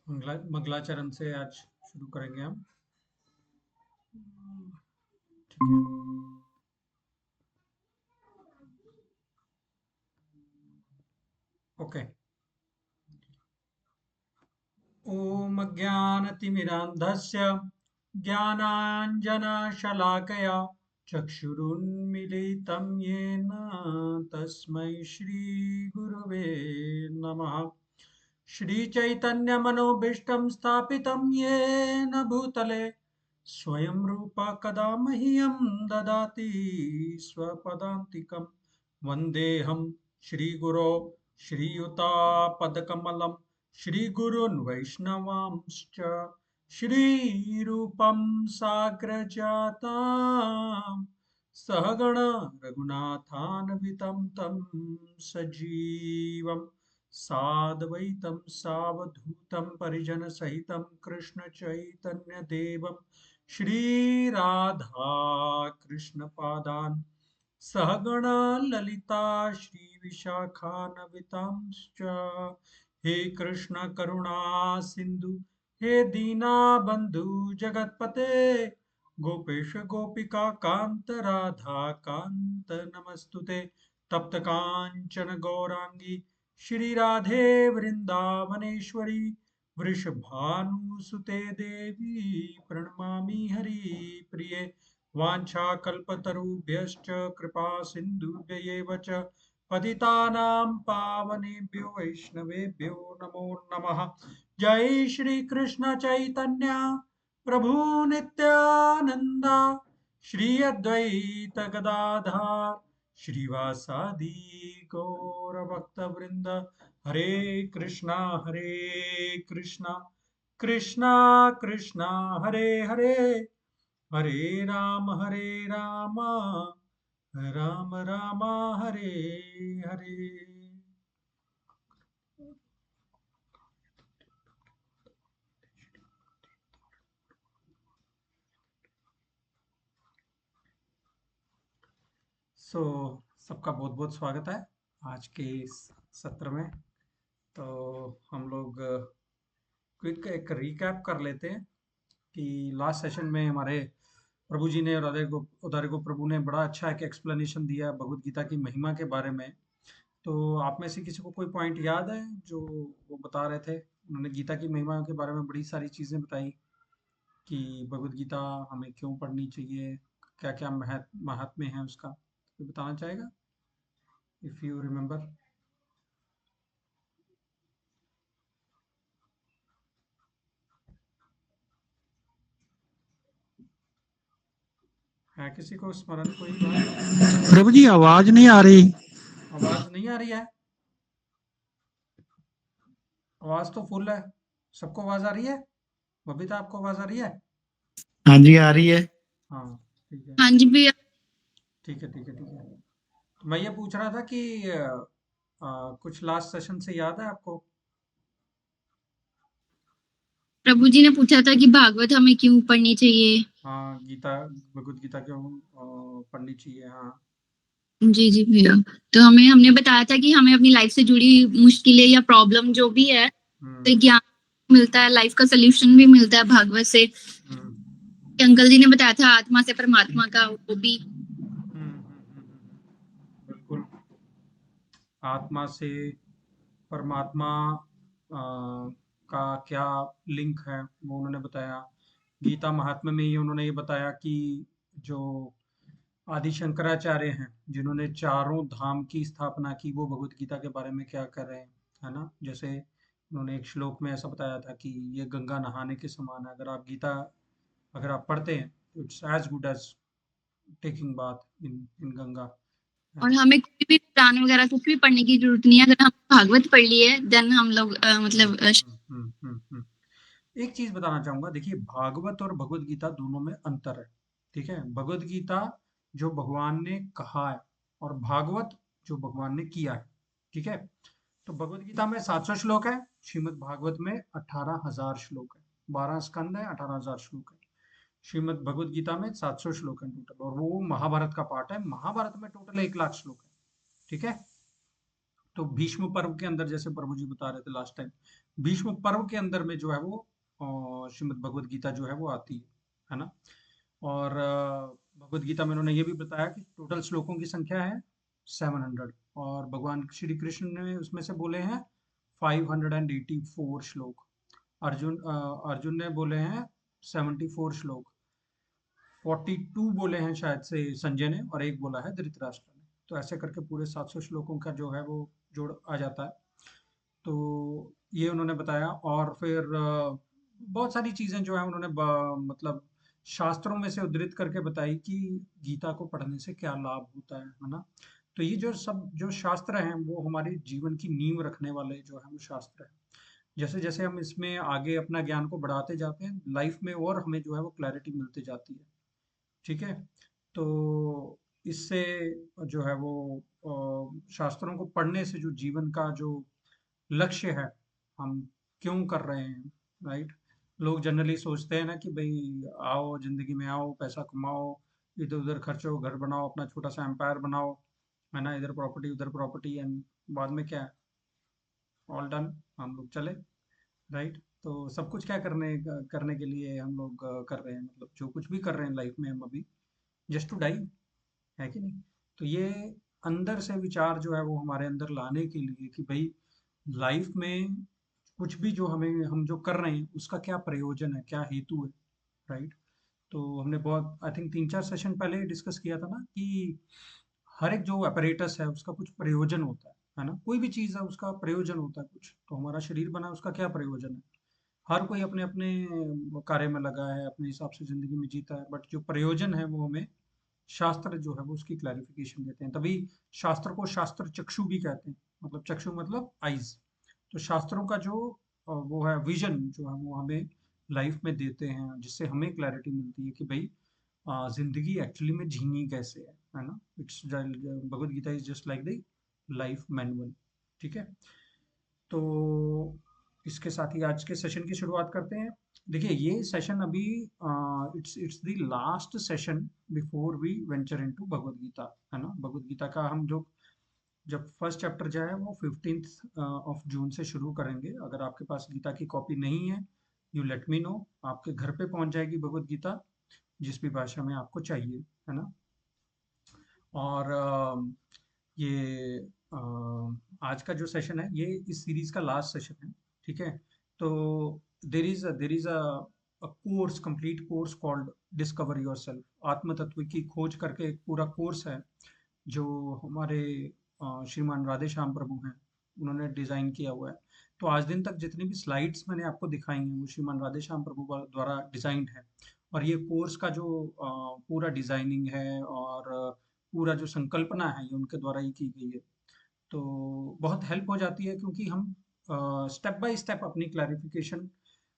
मंगलाचरण से आज शुरू करेंगे हम। ठीक है। ओके। ॐ अज्ञानतिमिरान्धस्य ज्ञानाञ्जनशलाकया चक्षुरुन्मीलितं येन तस्मै श्रीगुरवे नमः। श्रीचैतन्यमनोभीष्टं स्थापितं येन भूतले स्वयं रूप कदा मह्यं ददाति स्वपदान्तिकं। वन्देऽहं श्रीगुरो श्रीयुतापदकमलं श्रीगुरून् वैष्णवांश्च श्रीरूपं साग्रजातां सहगण रघुनाथान्वितं तं सजीवं साद्वैतं सावधूतं परिजनसहितं कृष्णचैतन्यदेवं श्रीराधा कृष्णपादान् सहगणा ललिता श्रीविशाखान्वितांश्च। हे कृष्ण करुणा सिन्धु हे दीनबन्धु जगत्पते गोपेश गोपिका कान्त राधा कान्त नमस्तुते। तप्त काञ्चन गौरांगी श्रीराधे वृन्दावनेश्वरी वृषभानुसुते देवी प्रणमामि हरिप्रिये। वाञ्छाकल्पतरुभ्यश्च कृपा सिन्धुभ्य एव च पतितानां पावनेभ्यो वैष्णवेभ्यो नमो नमः। जय श्री कृष्ण चैतन्य प्रभु नित्यानंद श्री अद्वैत गदाधर श्रीवासादि गौर भक्त वृंद। हरे कृष्णा कृष्णा कृष्णा हरे हरे, हरे राम राम राम हरे हरे। सबका बहुत बहुत स्वागत है आज के इस सत्र में। तो हम लोग क्विक एक रिकैप कर लेते हैं कि लास्ट सेशन में हमारे प्रभु जी ने और उदारे को प्रभु ने बड़ा अच्छा एक एक्सप्लेनेशन दिया भगवत गीता की महिमा के बारे में। तो आप में से किसी को कोई पॉइंट याद है जो वो बता रहे थे? उन्होंने गीता की महिमा के बारे में बड़ी सारी चीज़ें बताई कि भगवत गीता हमें क्यों पढ़नी चाहिए, क्या क्या महात्म्य है उसका। तो बताना चाहेगा इफ यू रिमेम्बर? है किसी को स्मरण कोई बात? प्रभु जी आवाज नहीं आ रही। आवाज नहीं आ रही है? आवाज तो फुल है। सबको आवाज आ रही है? बबीता आपको आवाज आ रही है? हाँ जी आ रही है। हाँ ठीक है। हाँ जी भैया। ठीक है ठीक है ठीक है। तो मैं ये पूछ रहा था कि कुछ लास्ट सेशन से याद है आपको? प्रभु जी ने पूछा था कि भागवत हमें क्यों पढ़नी चाहिए। हाँ गीता, भगवत गीता क्यों पढ़नी चाहिए। हाँ जी जी भैया। तो हमने बताया था कि हमें अपनी लाइफ से जुड़ी मुश्किलें या प्रॉब्लम जो भी है तो ज्ञान मिलता है, लाइफ का सोल्यूशन भी मिलता है भागवत से। अंकल जी ने बताया था आत्मा से परमात्मा का, वो भी बिल्कुल। आत्मा से परमात्मा का क्या लिंक है वो उन्होंने बताया। गीता महात्म्य में ही उन्होंने ये बताया कि जो आदि शंकराचार्य हैं जिन्होंने चारों धाम की स्थापना की वो भगवत गीता के बारे में क्या कर रहे हैं, है ना। जैसे उन्होंने एक श्लोक में ऐसा बताया था कि ये गंगा नहाने के समान है। अगर आप गीता अगर आप पढ़ते हैं तो it's as good as taking bath in Ganga. और हमें कोई भी पुराण वगैरह कुछ भी पढ़ने की जरूरत नहीं है। अगर हम भागवत पढ़ लिए देन हम लोग एक चीज बताना चाहूंगा, देखिए भागवत और भगवत गीता दोनों में अंतर है। ठीक है, भगवत गीता जो भगवान ने कहा है और भागवत जो भगवान ने किया है। ठीक है, तो भगवत गीता में 700 श्लोक है, श्रीमद् भागवत में 18,000 श्लोक है। 12 स्कंद है, 18,000 श्लोक है। श्रीमद् भगवत गीता में 700 श्लोक है टोटल, और वो महाभारत का पार्ट है। महाभारत में टोटल 1,00,000 श्लोक है। ठीक है, तो भीष्म पर्व के अंदर जैसे प्रभु जी बता रहे थे लास्ट टाइम, भीष्म पर्व के अंदर में जो है वो श्रीमद् भगवत गीता जो है वो आती है ना। और भगवत गीता में उन्होंने ये भी बताया कि टोटल श्लोकों की संख्या है 700, और भगवान श्री कृष्ण ने उसमें से बोले हैं 584 श्लोक। अर्जुन ने बोले हैं 74 श्लोक। 42 बोले हैं शायद से संजय ने, और एक बोला है धृतराष्ट्र ने। तो ऐसे करके पूरे 700 श्लोकों का जो है वो जोड़ आ जाता है। तो ये उन्होंने बताया। और फिर बहुत सारी चीजें जो है उन्होंने मतलब शास्त्रों में से उद्धृत करके बताई कि गीता को पढ़ने से क्या लाभ होता है ना। तो ये जो शास्त्र हैं वो हमारे जीवन की नींव रखने वाले जो है वो शास्त्र है। जैसे जैसे हम इसमें आगे अपना ज्ञान को बढ़ाते जाते हैं लाइफ में, और हमें जो है वो क्लैरिटी मिलती जाती है। ठीक है। तो इससे जो है वो शास्त्रों को पढ़ने से जो जीवन का जो लक्ष्य है, हम क्यों कर रहे हैं, राइट। लोग जनरली सोचते हैं ना कि भाई आओ जिंदगी में आओ, पैसा कमाओ, इधर उधर खर्चो, घर बनाओ, अपना छोटा सा एम्पायर बनाओ, है ना, इधर प्रॉपर्टी उधर प्रॉपर्टी, एंड बाद में क्या है, ऑल डन, हम लोग चले, राइट। तो सब कुछ क्या करने के लिए हम लोग कर रहे हैं, मतलब जो कुछ भी कर रहे हैं लाइफ में हम अभी, जस्ट टू डाई, है कि नहीं। तो ये अंदर से विचार जो है वो हमारे अंदर लाने के लिए कि भाई लाइफ में कुछ भी जो हम जो कर रहे हैं उसका क्या प्रयोजन है, क्या हेतु है, राइट। तो हमने बहुत, आई थिंक 3-4 सेशन पहले डिस्कस किया था ना कि हर एक जो अपैरेटस है उसका कुछ प्रयोजन होता है ना। कोई भी चीज़ है उसका प्रयोजन होता है कुछ। तो हमारा शरीर बना है, उसका क्या प्रयोजन है। हर कोई अपने अपने कार्य में लगा है, अपने हिसाब से जिंदगी में जीता है, बट जो प्रयोजन है वो हमें शास्त्र जो है वो उसकी क्लैरिफिकेशन देते हैं। तभी शास्त्र को शास्त्र चक्षु भी कहते हैं, मतलब चक्षु मतलब आइज। तो शास्त्रों का जो वो है विजन जो है वो हमें लाइफ में देते हैं, जिससे हमें क्लैरिटी मिलती है कि भाई जिंदगी एक्चुअली में जीनी कैसे है ना। It's Bhagavad Gita is just like the life manual. ठीक है। तो इसके साथ ही आज के सेशन की शुरुआत करते हैं। देखिए ये सेशन अभी it's the last session before we venture into Bhagavad Gita, है ना। भगवत गीता का हम जो जब फर्स्ट चैप्टर जो है वो 15 ऑफ जून से शुरू करेंगे। अगर आपके पास गीता की कॉपी नहीं है, यू लेट मी नो, आपके घर पे पहुंच जाएगी भगवत गीता, जिस भी भाषा में आपको चाहिए, है ना। और ये आज का जो सेशन है ये इस सीरीज का लास्ट सेशन है। ठीक है। तो देर is a course, complete course called discover yourself. आत्म तत्व की खोज करके एक पूरा कोर्स है जो हमारे श्रीमान राधे श्याम प्रभु हैं, उन्होंने डिजाइन किया हुआ है। तो आज दिन तक जितनी भी स्लाइड्स मैंने आपको दिखाई हैं वो श्रीमान राधे श्याम प्रभु द्वारा डिजाइंड है। और ये कोर्स का जो पूरा डिजाइनिंग है और पूरा जो संकल्पना है ये उनके द्वारा ही की गई है। तो बहुत हेल्प हो जाती है, क्योंकि हम स्टेप बाय स्टेप अपनी क्लैरिफिकेशन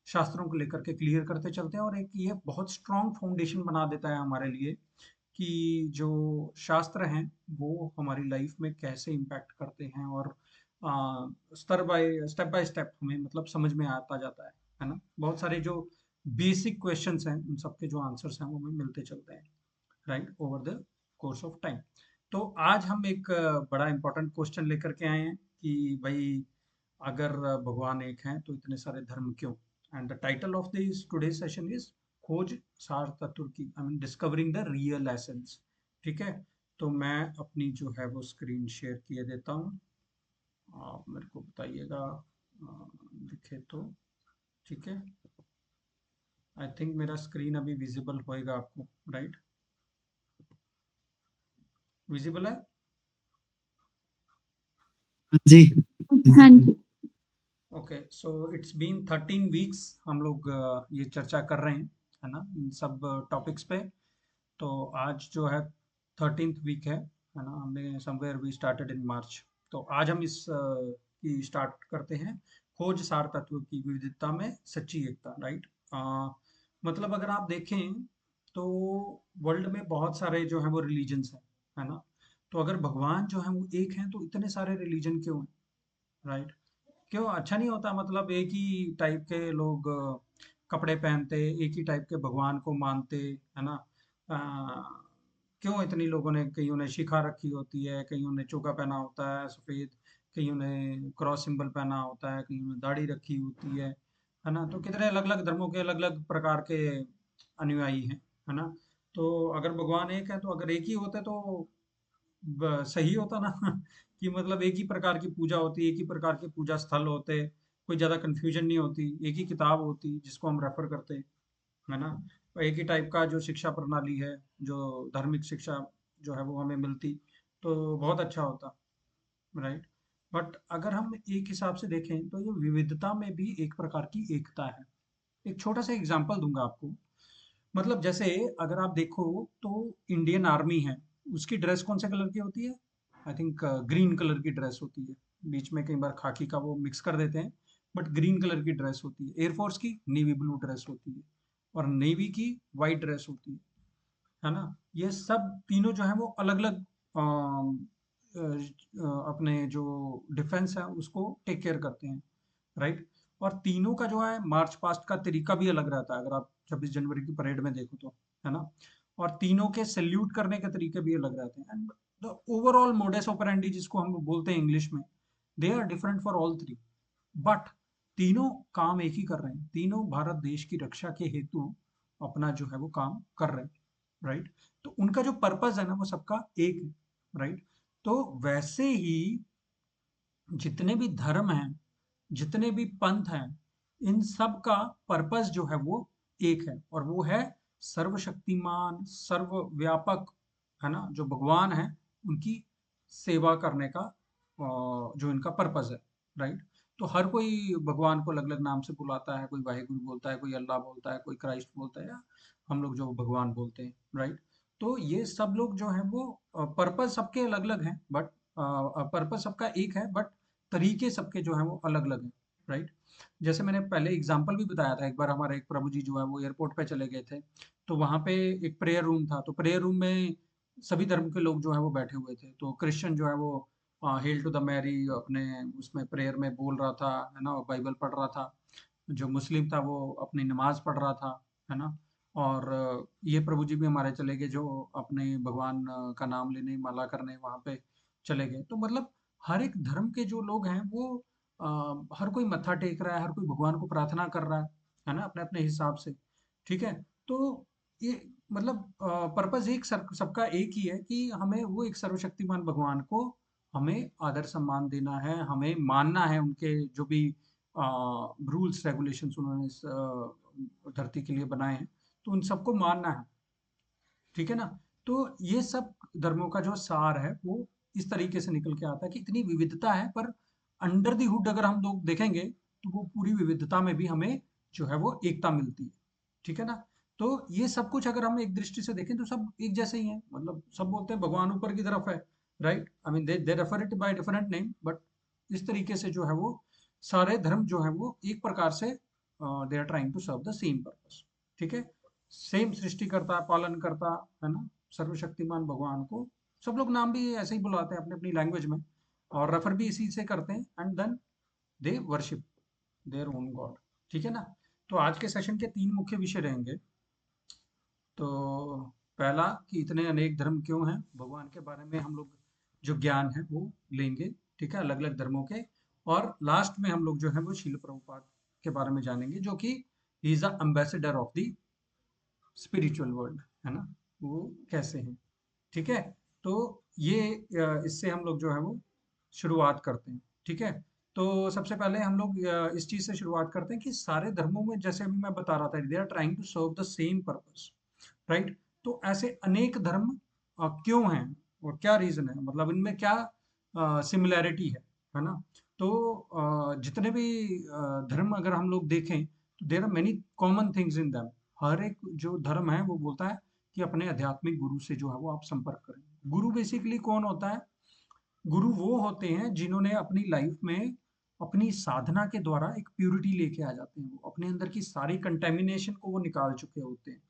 शास्त्रों को लेकर के क्लियर करते चलते हैं। और एक ये बहुत स्ट्रॉन्ग फाउंडेशन बना देता है हमारे लिए कि जो शास्त्र हैं वो हमारी लाइफ में कैसे इम्पैक्ट करते हैं, और स्टेप बाय स्टेप हमें मतलब समझ में आता जाता है ना। बहुत सारे जो बेसिक क्वेश्चंस हैं उन सबके जो आंसर्स हैं वो हमें मिलते चलते हैं, right, over the course of time. तो आज हम एक बड़ा इंपॉर्टेंट क्वेश्चन लेकर के आए हैं कि भाई अगर भगवान एक हैं तो इतने सारे धर्म क्यों। And the title of this today session is खोज सार तत्व की, I mean discovering the real essence. ठीक है। तो मैं अपनी जो है वो स्क्रीन शेयर किए देता हूँ, आप मेरे को बताइएगा दिखे तो। ठीक है। आई थिंक मेरा स्क्रीन अभी विजिबल होएगा आपको, राइट, विजिबल है। जी। हाँ जी। Okay, so it's been 13 weeks हम लोग ये चर्चा कर रहे हैं, है ना, इन सब टॉपिक्स पे। तो आज जो है 13th वीक है ना। हमने समवेयर वी स्टार्टेड इन मार्च। तो आज हम इस की स्टार्ट करते हैं, खोज सार तत्व की विविधता में सच्ची एकता, राइट। मतलब अगर आप देखें तो वर्ल्ड में बहुत सारे जो है वो रिलीजन्स हैं, है ना। तो अगर भगवान जो है वो एक हैं तो इतने सारे रिलीजन क्यों हैं, राइट। क्यों अच्छा नहीं होता, मतलब एक ही टाइप के लोग कपड़े पहनते, एक ही टाइप के भगवान को मानते, है ना। अ, क्यों इतनी लोगों ने, कईयों ने शिखा रखी होती है, कईयों ने चोगा पहना होता है सफेद, कईयों ने क्रॉस सिंबल पहना होता है, कईयों ने दाढ़ी रखी होती है ना। तो कितने अलग अलग धर्मों के अलग अलग प्रकार के अनुयायी हैं, है ना। तो अगर भगवान एक है, तो अगर एक ही होते तो सही होता ना कि मतलब एक ही प्रकार की पूजा होती, एक ही प्रकार के पूजा स्थल होते, कोई ज्यादा कंफ्यूजन नहीं होती, एक ही किताब होती जिसको हम रेफर करते, है ना। और एक ही टाइप का जो शिक्षा प्रणाली है, जो धार्मिक शिक्षा जो है वो हमें मिलती, तो बहुत अच्छा होता, राइट। बट अगर हम एक हिसाब से देखें तो ये विविधता में भी एक प्रकार की एकता है। एक छोटा सा एग्जांपल दूंगा आपको। मतलब जैसे अगर आप देखो तो इंडियन आर्मी है, उसकी ड्रेस कौन से कलर की होती है? आई थिंक ग्रीन कलर की ड्रेस होती है। बीच में कई बार खाकी का वो मिक्स कर देते हैं, बट ग्रीन कलर की ड्रेस होती है। एयरफोर्स की नेवी ब्लू ड्रेस होती है, और नेवी की वाइट ड्रेस होती है ना। ये सब तीनों जो है वो अलग अलग अपने जो डिफेंस है उसको टेक केयर करते हैं, राइट। और तीनों का जो है मार्च पास्ट का तरीका भी अलग रहता है, अगर आप 26 जनवरी की परेड में देखो तो, है ना। और तीनों के सल्यूट करने के तरीके भी अलग रहते हैं, and the overall modus operandi जिसको हम बोलते हैं इंग्लिश में, they are different for all three. But तीनों काम एक ही कर रहे हैं, तीनों भारत देश की रक्षा के हेतु अपना जो है वो काम कर रहे हैं, राइट। तो उनका जो पर्पस है ना वो सबका एक है, राइट। तो वैसे ही जितने भी धर्म हैं, जितने भी पंथ हैं, इन सब का पर्पस जो है वो एक है, और वो है सर्वशक्तिमान सर्वव्यापक, है ना, जो भगवान है उनकी सेवा करने का जो इनका पर्पस है, राइट। तो हर कोई भगवान को अलग अलग नाम से बुलाता है, कोई वाहिगुरु बोलता है, कोई अल्लाह बोलता है, कोई क्राइस्ट बोलता है, या हम लोग जो भगवान बोलते हैं, राइट। तो ये सब लोग जो है वो पर्पस सबके अलग अलग हैं, बट पर्पस सबका एक है, बट तरीके सबके जो हैं वो अलग अलग हैं, राइट। जैसे मैंने पहले एग्जांपल भी बताया था, एक बार हमारे एक प्रभु जी जो है वो एयरपोर्ट पे चले गए थे, तो वहाँ पे एक प्रेयर रूम था, तो प्रेयर रूम में सभी धर्म के लोग जो है वो बैठे हुए थे। तो क्रिश्चियन जो है वो हेल टू द मैरी अपने उसमें प्रेयर में बोल रहा था, है ना, बाइबल पढ़ रहा था। जो मुस्लिम था वो अपनी नमाज पढ़ रहा था, है ना। और ये प्रभु जी भी हमारे चले गए जो अपने भगवान का नाम लेने माला करने वहाँ पे चले गए। तो मतलब हर एक धर्म के जो लोग हैं वो हर कोई मत्था टेक रहा है, हर कोई भगवान को प्रार्थना कर रहा है ना, अपने अपने हिसाब से, ठीक है। तो ये मतलब पर्पस एक सबका एक ही है कि हमें वो एक सर्वशक्तिमान भगवान को हमें आदर सम्मान देना है, हमें मानना है उनके जो भी रूल्स रेगुलेशंस उन्होंने इस धरती के लिए बनाए हैं, तो उन सबको मानना है, ठीक है ना। तो ये सब धर्मों का जो सार है वो इस तरीके से निकल के आता है कि इतनी विविधता है, पर अंडर दी हुड अगर हम लोग देखेंगे तो वो पूरी विविधता में भी हमें जो है वो एकता मिलती है, ठीक है ना। तो ये सब कुछ अगर हम एक दृष्टि से देखें तो सब एक जैसे ही हैं, मतलब सब बोलते हैं भगवान ऊपर की तरफ है, right. I mean they refer it by different name, but इस तरीके से जो है वो सारे धर्म जो है वो एक प्रकार से they are trying to serve the same purpose, ठीक है। सेम सृष्टिकर्ता पालन करता, है ना, सर्वशक्तिमान भगवान को सब लोग नाम भी ऐसे ही बुलाते हैं अपनी अपनी लैंग्वेज में, और रेफर भी इसी से करते हैं, and then they worship their own God, ठीक है ना। तो आज के सेशन के 3 मुख्य विषय रहेंगे। तो पहला कि इतने अनेक धर्म क्यों हैं, भगवान के बारे में हम लोग जो ज्ञान है वो लेंगे, ठीक है, अलग अलग धर्मों के। और लास्ट में हम लोग जो है वो शील प्रभुपाद के बारे में जानेंगे, जो कि he is the ambassador of the spiritual world, है ना, वो कैसे हैं, ठीक है। तो ये इससे हम लोग जो है वो शुरुआत करते हैं, ठीक है। तो सबसे पहले हम लोग इस चीज से शुरुआत करते हैं कि सारे धर्मों में, जैसे अभी मैं बता रहा था, they are trying to serve the same purpose, right. तो ऐसे अनेक धर्म क्यों हैं और क्या रीजन है, मतलब इनमें क्या सिमिलैरिटी है ना। तो जितने भी धर्म अगर हम लोग देखें तो there are many common things in them. हर एक जो धर्म है वो बोलता है कि अपने आध्यात्मिक गुरु से जो है वो आप संपर्क करें। गुरु बेसिकली कौन होता है? गुरु वो होते हैं जिन्होंने अपनी लाइफ में अपनी साधना के द्वारा एक प्यूरिटी लेके आ जाते हैं, वो अपने अंदर की सारी कंटेमिनेशन को वो निकाल चुके होते हैं,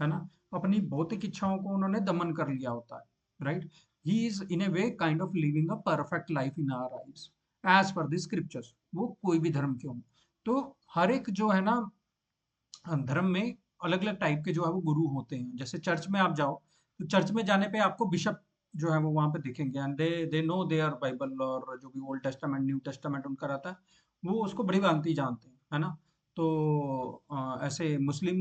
है ना। अपनी भौतिक इच्छाओं को उन्होंने दमन कर लिया होता है, right. He is in a way kind of living a perfect life in our eyes as per the scriptures, वो कोई भी धर्म क्यों। तो हर एक जो है ना धर्म में अलग अलग टाइप के जो है वो गुरु होते हैं। जैसे चर्च में आप जाओ तो चर्च में जाने पे आपको बिशप जो है वो वहाँ पे दिखेंगे, and they know their Bible, और जो भी ओल्ड टेस्टामेंट न्यू टेस्टामेंट उनका रहता है वो उसको बड़ी भांति जानते हैं, है ना। तो ऐसे मुस्लिम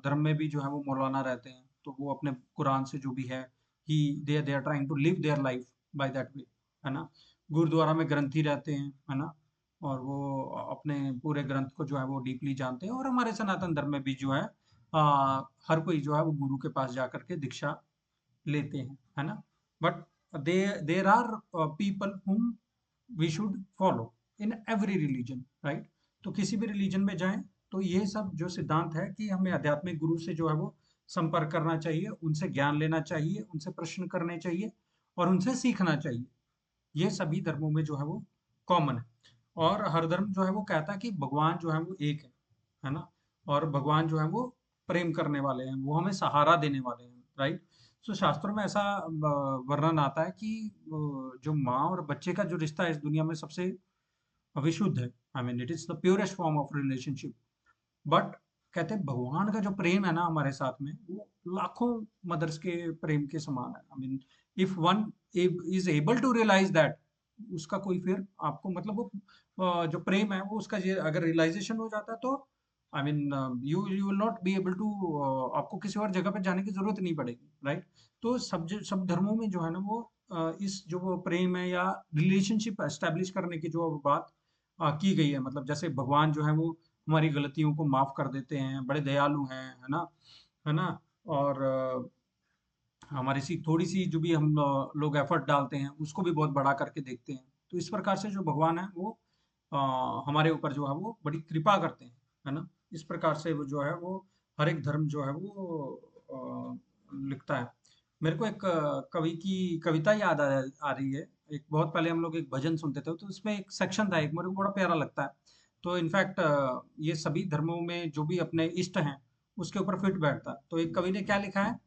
धर्म में भी जो है वो मौलाना रहते हैं, तो वो अपने कुरान से जो भी है ही they are trying to live their life by that way, है ना। गुरुद्वारा में ग्रंथी रहते हैं, है ना, और वो अपने पूरे ग्रंथ को जो है वो डीपली जानते हैं। और हमारे सनातन धर्म में भी जो है हर कोई जो है वो गुरु के पास जाकर के दीक्षा लेते हैं, है ना। But they there are people whom we should follow in every religion, right. तो किसी भी रिलीजन में जाएं तो ये सब जो सिद्धांत है कि हमें आध्यात्मिक गुरु से जो है वो संपर्क करना चाहिए, उनसे ज्ञान लेना चाहिए, उनसे प्रश्न करने चाहिए और उनसे सीखना चाहिए। ये सभी धर्मों में जो है वो कॉमन है। और हर धर्म जो है वो कहता है कि भगवान जो है वो एक है ना। और भगवान जो है वो प्रेम करने वाले हैं, वो हमें सहारा देने वाले हैं, राइट। सो शास्त्रों में ऐसा वर्णन आता है कि जो माँ और बच्चे का जो रिश्ता है इस दुनिया में सबसे विशुद्ध है। I mean it is the purest form of relationship. But कहते हैं भगवान का जो प्रेम है ना हमारे साथ में, वो लाखों मदर्स के प्रेम के समान है। I mean if one is able to realise that, उसका कोई फिर आपको मतलब वो जो प्रेम है वो उसका ये अगर रियलाइजेशन हो जाता है तो I mean you will not be able to, आपको किसी और जगह पे जाने की जरूरत नहीं पड़ेगी, राइट। तो सब धर्मों में जो है ना वो इस जो वो प्रेम है या रिलेशनशिप एस्टेब्लिश करने की जो बात की गई है, मतलब जैसे भगवान जो है वो हमारी गलतियों को माफ कर देते हैं, बड़े दयालु हैं, है ना, है ना। और हमारी सी थोड़ी सी जो भी हम लोग एफर्ट डालते हैं उसको भी बहुत बड़ा करके देखते हैं। तो इस प्रकार से जो भगवान है वो हमारे ऊपर जो है वो बड़ी कृपा करते हैं, है ना। इस प्रकार से वो जो है वो हर एक धर्म जो है वो लिखता है। मेरे को एक कवि की कविता याद आ रही है। एक बहुत पहले हम लोग एक भजन सुनते थे तो उसमें एक सेक्शन था, एक मेरे को बड़ा प्यारा लगता है। तो इनफैक्ट ये सभी धर्मों में जो भी अपने इष्ट हैं उसके ऊपर फिट बैठता है। तो एक कवि ने क्या लिखा है,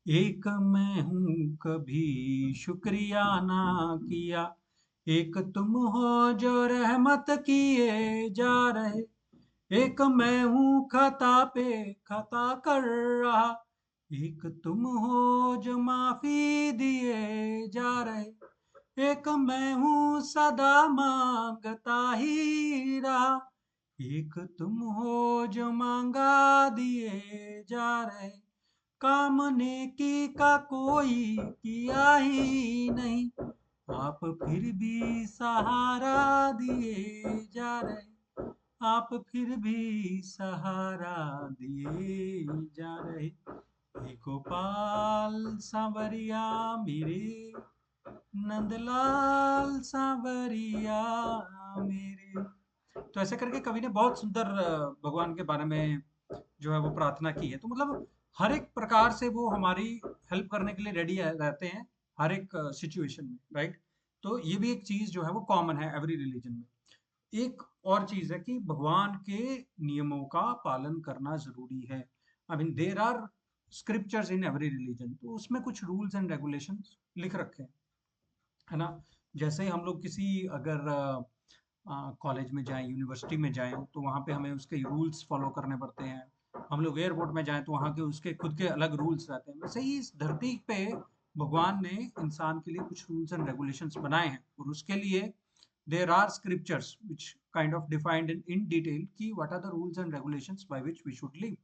एक मैं हूँ कभी शुक्रिया ना किया, एक तुम हो जो रहमत किए जा रहे, एक मैं हूँ खता पे खता कर रहा, एक तुम हो जो माफी दिए जा रहे, एक मैं हूँ सदा मांगता ही रहा, एक तुम हो जो मांगा दिए जा रहे, काम नेकी का कोई किया ही नहीं, आप फिर भी सहारा दिए जा रहे, आप फिर भी सहारा दिए जा रहे, हे गोपाल सांवरिया मेरे, नंदलाल सांवरिया मेरे। तो ऐसे करके कवि ने बहुत सुंदर भगवान के बारे में जो है वो प्रार्थना की है। तो मतलब हर एक प्रकार से वो हमारी हेल्प करने के लिए रेडी रहते हैं हर एक सिचुएशन में, राइट। तो ये भी एक चीज जो है वो कॉमन है एवरी रिलीजन में। एक और चीज है कि भगवान के नियमों का पालन करना जरूरी है। I mean there are scriptures in every religion, तो उसमें कुछ रूल्स एंड रेगुलेशंस लिख रखे हैं, है ना। जैसे हम लोग किसी अगर कॉलेज में जाएं, यूनिवर्सिटी में जाएं, तो वहाँ पे हमें उसके रूल्स फॉलो करने पड़ते हैं। हम लोग एयरपोर्ट में जाएं तो वहाँ के उसके खुद के अलग रूल्स रहते हैं। वैसे ही इस धरती पे भगवान ने इंसान के लिए कुछ रूल्स एंड रेगुलेशंस बनाए हैं, और उसके लिए there are scriptures which kind of defined in detail कि what are the rules and regulations by which we should live,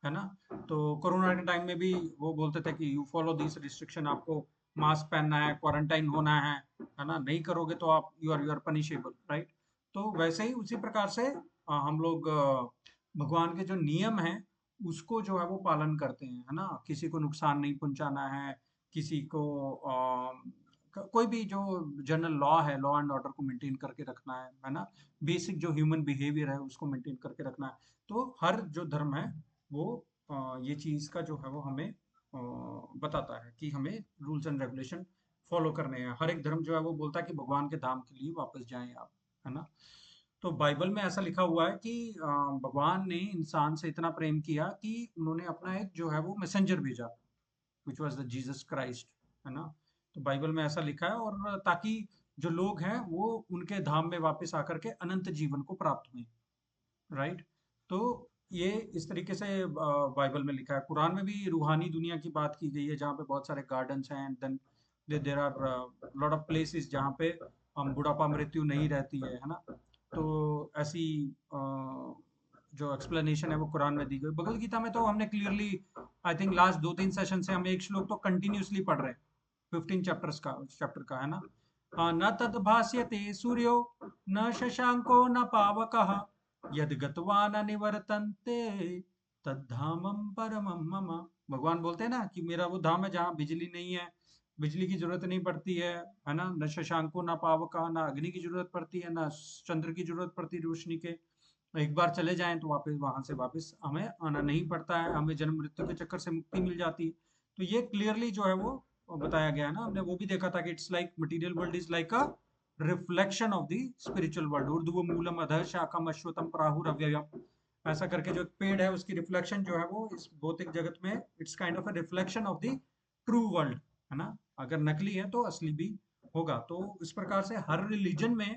है ना। तो कोरोना के टाइम में भी वो बोलते थे कि यू फॉलो दिस रिस्ट्रिक्शन, आपको मास्क पहनना है, क्वारंटाइन होना है ना, नहीं करोगे तो आप यू आर पनिशेबल, राइट। तो वैसे ही उसी प्रकार से हम लोग भगवान के जो नियम हैं उसको जो है वो पालन करते हैं, है ना। किसी को नुकसान नहीं पहुंचाना है, किसी को कोई भी जो जनरल लॉ है, लॉ एंड ऑर्डर को मेंटेन करके रखना है ना। बेसिक जो ह्यूमन बिहेवियर है उसको मेंटेन करके रखना है। तो हर जो धर्म है वो ये चीज का जो है वो हमें बताता है कि हमें रूल्स एंड रेगुलेशन फॉलो करने हैं। हर एक धर्म जो है वो बोलता है कि भगवान के धाम के लिए वापस जाएं आप, है ना। तो बाइबल में ऐसा लिखा हुआ है कि भगवान ने इंसान से इतना प्रेम किया कि उन्होंने अपना एक जो है वो मैसेंजर भेजा, which was the Jesus Christ, है ना। तो बाइबल में ऐसा लिखा है, और ताकि जो लोग हैं वो उनके धाम में वापस आकर के अनंत जीवन को प्राप्त हुए, राइट। तो ये इस तरीके से बाइबल में लिखा है। कुरान में भी रूहानी दुनिया की बात की गई है, जहाँ पे बहुत सारे गार्डन्स हैं, then there are lot of places जहाँ पे बुढ़ापा मृत्यु नहीं रहती है ना। तो ऐसी जो एक्सप्लेनेशन है वो कुरान में दी गई। भगवद गीता में तो हमने clearly I think last 2-3 session से हम एक श्लोक तो कंटिन्यूसली पढ़ रहे हैं 15 चैप्टर का है ना। न तद भास्यते सूर्यो न शशांको न पावकः यद गत्वा न निवर्तन्ते तद्धामम परमम मम। भगवान बोलते हैं ना कि मेरा वो धाम है जहाँ बिजली नहीं है, बिजली की जरूरत नहीं पड़ती है ना। न शशांको न पावका, ना अग्नि की जरूरत पड़ती है, ना चंद्र की जरूरत पड़ती है रोशनी के। एक बार चले जाएं तो वापस वहां से वापस हमें आना नहीं पड़ता है, हमें जन्म मृत्यु के चक्कर से मुक्ति मिल जाती है। तो ये क्लियरली जो है वो बताया गया है ना। हमने वो भी देखा था कि it's like material world is like a reflection of the spiritual world. ऊर्ध्व मूलम अधः शाखम अश्वत्थम प्राहुर अव्ययम, ऐसा करके जो एक पेड़ है उसकी रिफ्लेक्शन जो है वो इस भौतिक जगत में it's kind of a reflection of the true world है ना। अगर नकली है तो असली भी होगा। तो इस प्रकार से हर रिलीजन में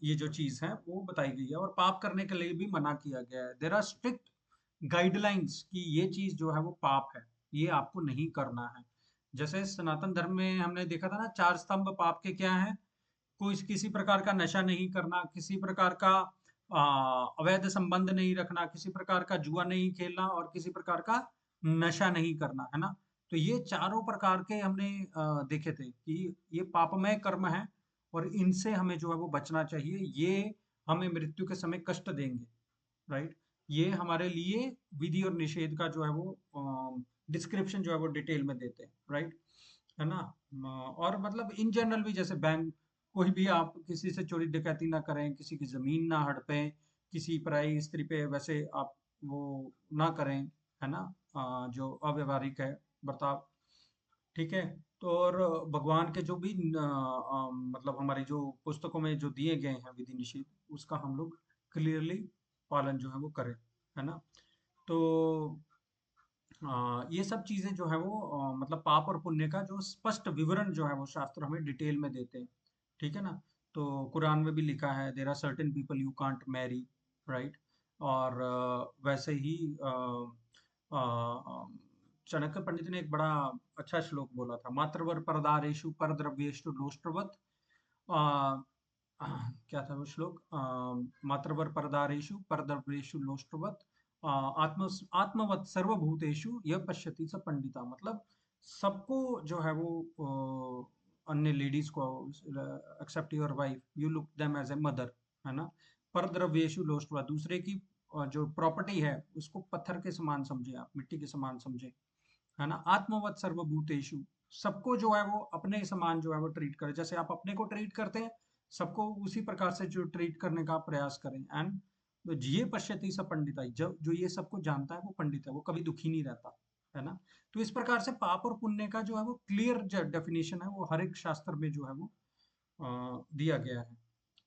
ये जो चीज है वो बताई गई है। और पाप करने के लिए भी मना किया गया है। देर आर स्ट्रिक्ट गाइडलाइंस कि ये चीज जो है वो पाप है, ये आपको नहीं करना है। जैसे सनातन धर्म में हमने देखा था ना, 4 स्तंभ पाप के क्या है। कोई किसी प्रकार का नशा नहीं करना, किसी प्रकार का अवैध संबंध नहीं रखना, किसी प्रकार का जुआ नहीं खेलना और किसी प्रकार का नशा नहीं करना है ना। तो ये चारों प्रकार के हमने देखे थे कि ये पापमय कर्म है और इनसे हमें जो है वो बचना चाहिए। ये हमें मृत्यु के समय कष्ट देंगे, राइट। ये हमारे लिए विधि और निषेध का जो है वो डिस्क्रिप्शन जो है वो डिटेल में देते हैं, राइट, है ना। और मतलब इन जनरल भी जैसे बैंक, कोई भी आप किसी से चोरी डकैती ना करें, किसी की जमीन ना हड़पें, किसी पराई स्त्री पे वैसे आप वो ना करें, है ना। जो अव्यवहारिक है बर्ताव, ठीक है। तो और भगवान के जो भी मतलब हमारी जो पुस्तकों में जो दिए गए हैं विधि निषेध, उसका हम लोग क्लियरली पालन जो है वो करें, है ना। तो ये सब चीजें जो है वो मतलब पाप और पुण्य का जो स्पष्ट विवरण जो है वो शास्त्र हमें डिटेल में देते हैं, ठीक है ना। तो कुरान में भी लिखा है there are certain people you can't marry, right. और वैसे ही चाणक्य पंडित ने एक बड़ा अच्छा श्लोक बोला था, मातृवर परदारेषु परद्रव्येषु लोष्ट्रवत्। क्या था वो श्लोक, मातृवर परदारेषु परद्रव्येषु लोष्ट्रवत् आत्मवत् सर्वभूतेषु यह पश्यति स पंडिता। मतलब सबको जो है वो अन्य लेडीज को except your wife, you look them as a mother, है ना। परद्रव्येषु लोष्ट्रवत्, दूसरे की जो प्रॉपर्टी है उसको पत्थर के समान समझे आप, मिट्टी के समान समझे, है ना। आत्मवत् सर्वभूतेषु, सबको जो है वो अपने समान जो है वो ट्रीट करे। जैसे आप अपने को ट्रीट करते हैं, सबको उसी प्रकार से जो ट्रीट करने का प्रयास करें। एंड तो ये पश्यति स पंडिता, जब जो ये सबको जानता है वो पंडित है, वो कभी दुखी नहीं रहता, है ना। तो इस प्रकार से पाप और पुण्य का जो है वो क्लियर डेफिनेशन है वो हर एक शास्त्र में जो है वो दिया गया है।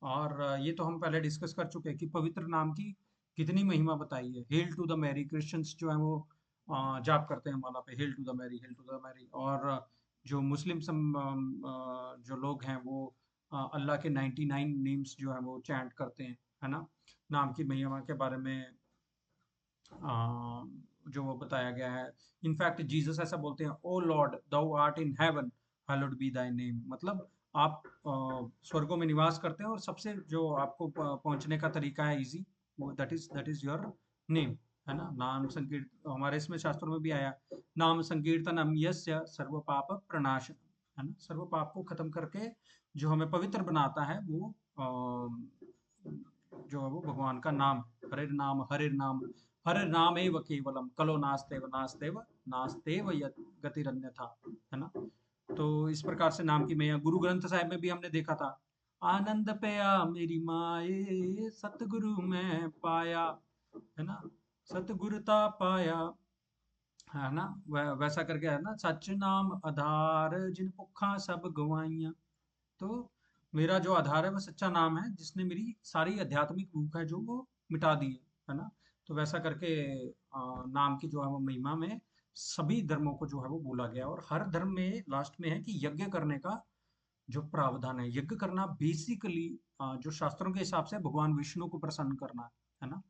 और ये तो हम पहले डिस्कस कर चुके हैं कि पवित्र नाम की कितनी महिमा बताई है। Hail to the Mary, Christians जो है वो जाप करते हैं माला पे, hail to the Mary, hail to the Mary. और जो मुस्लिम जो लोग हैं वो अल्लाह के 99 नेम्स जो है वो चैंट करते हैं, है ना। नाम की महिमा के बारे में जो वो बताया गया है। इनफैक्ट जीसस ऐसा बोलते हैं, O Lord thou art in heaven hallowed be thy name. मतलब आप स्वर्गों में निवास करते हैं और सबसे जो आपको पहुंचने का तरीका है इजी, वो दैट इज योर नेम, है ना। नाम संकीर्तन, हमारे इसमें शास्त्रों में भी आया, नाम संकीर्तनम यस्य सर्व पाप प्रणाश, है ना। सर्व पाप को खत्म करके जो हमें पवित्र बनाता है वो जो है वो भगवान का नाम, हरे नाम हरे नाम, हर नाम एव केवलम कलो नास्तेव नास्तेव नास्तेव यत् गतिरन्यथा, है ना। तो इस प्रकार से नाम की मैया, गुरु ग्रंथ साहिब में भी हमने देखा था, आनंद पया मेरी माए सतगुरु में पाया, है ना। सतगुरुता पाया, है ना। वैसा करके है ना, सच नाम आधार जिन भुखा सब गवाइया। तो मेरा जो आधार है वो सच्चा नाम है, जिसने मेरी सारी आध्यात्मिक भूख है जो वो मिटा दी है ना। तो वैसा करके नाम की जो है वो महिमा में सभी धर्मों को जो है वो बोला गया। और हर धर्म में लास्ट में है कि यज्ञ करने का जो प्रावधान है। यज्ञ करना बेसिकली जो शास्त्रों के हिसाब से भगवान विष्णु को प्रसन्न करना है ना।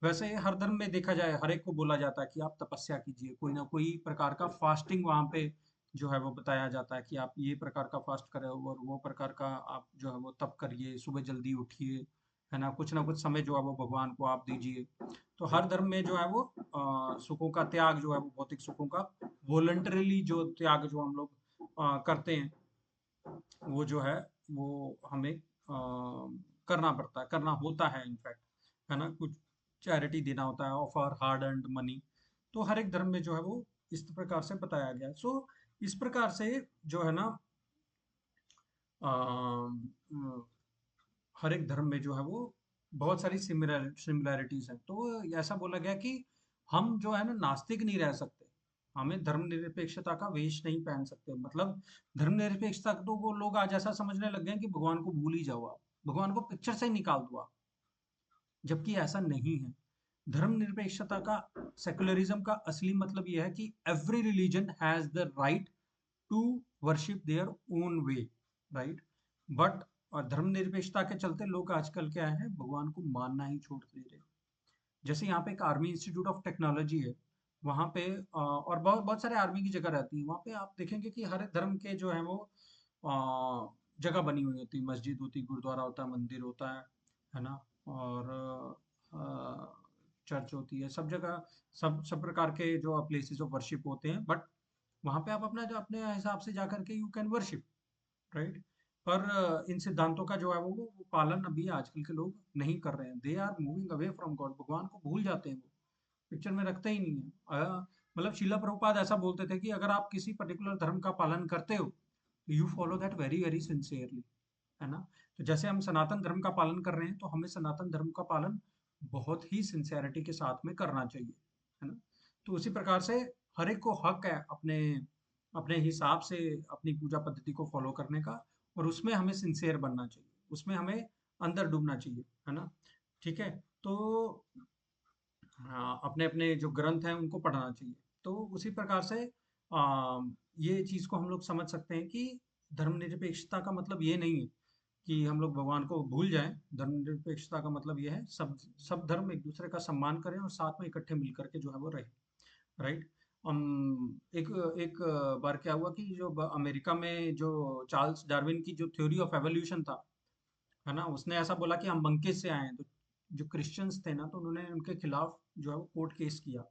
वैसे हर धर्म में देखा जाए हर एक को बोला जाता है कि आप तपस्या कीजिए, कोई ना कोई प्रकार का फास्टिंग वहां पे जो है वो बताया जाता है कि आप ये प्रकार का फास्ट करें और वो प्रकार का आप जो है वो तब करिए, सुबह जल्दी उठिए, है ना कुछ समय जो है वो भगवान को आप दीजिए। तो हर धर्म में जो है वो सुखों का त्याग जो है वो भौतिक सुखों का वॉलंटरीली जो त्याग जो हम लोग करते हैं, वो जो है वो हमें करना पड़ता है, करना होता है इनफैक्ट, है ना। कुछ चैरिटी देना होता है of our hard earned money. तो हर एक धर्म में जो है वो इस प्रकार से बताया गया है। सो इस प्रकार से जो है ना हर एक धर्म में जो है वो बहुत सारी सिमिलैरिटीज हैं। तो ऐसा बोला गया कि हम जो है ना नास्तिक नहीं रह सकते, हमें धर्मनिरपेक्षता का वेश नहीं पहन सकते। मतलब धर्मनिरपेक्षता तो वो लोग आज ऐसा समझने लग गए हैं कि भगवान को भूल ही जाओ आप, भगवान को पिक्चर से ही निकाल दो आप, जबकि ऐसा नहीं है। धर्मनिरपेक्षता का, सेकुलरिज्म का असली मतलब यह है कि every religion has the right to worship their own way, right. But धर्मनिरपेक्षता के चलते लोग आजकल क्या है, भगवान को मानना ही छोड़ दे रहे हैं। जैसे यहाँ पे एक आर्मी इंस्टीट्यूट ऑफ टेक्नोलॉजी है, वहाँ पे और बहुत बहुत सारे आर्मी की जगह रहती है, वहाँ पे आप देखेंगे कि हर धर्म के जो है वो जगह बनी हुई होती है, मस्जिद होती है, गुरुद्वारा होता है, मंदिर होता है ना। और चर्च होती है, सब जगह सब सब प्रकार के जो प्लेसेस ऑफ वर्शिप होते हैं। बट वहाँ पे आप अपना जो अपने हिसाब से जा करके यू कैन वर्शिप, राइट। पर इन सिद्धांतों का जो है वो पालन अभी आजकल के लोग नहीं कर रहे हैं। They are moving away from God, भगवान को भूल जाते हैं, वो पिक्चर में रखते ही नहीं है। मतलब शीला प्रभुपाद ऐसा बोलते थे कि अगर आप किसी पर्टिकुलर धर्म का पालन करते हो तो you follow that very very sincerely, है ना। तो जैसे हम सनातन धर्म का पालन कर रहे हैं, तो हमें सनातन धर्म का पालन बहुत ही सिंसियरिटी के साथ में करना चाहिए, है ना। तो उसी प्रकार से हर एक को हक है अपने अपने हिसाब से अपनी पूजा पद्धति को फॉलो करने का, और उसमें हमें सिंसियर बनना चाहिए, उसमें हमें अंदर डूबना चाहिए, है ना। ठीक है। तो हाँ, अपने अपने जो ग्रंथ हैं उनको पढ़ना चाहिए। तो उसी प्रकार से ये चीज़ को हम लोग समझ सकते हैं कि धर्मनिरपेक्षता का मतलब ये नहीं है कि हम लोग भगवान को भूल जाएं। धर्मनिरपेक्षता का मतलब ये है सब सब धर्म एक दूसरे का सम्मान करें और साथ में इकट्ठे मिल करके जो है वो रहे, राइट। एक एक बार क्या हुआ कि जो अमेरिका में जो चार्ल्स डार्विन की जो थ्योरी ऑफ एवोल्यूशन था, है ना, उसने ऐसा बोला कि हम मंकी से आए हैं। तो जो क्रिश्चियंस थे ना, तो उन्होंने उनके खिलाफ जो है वो कोर्ट केस किया,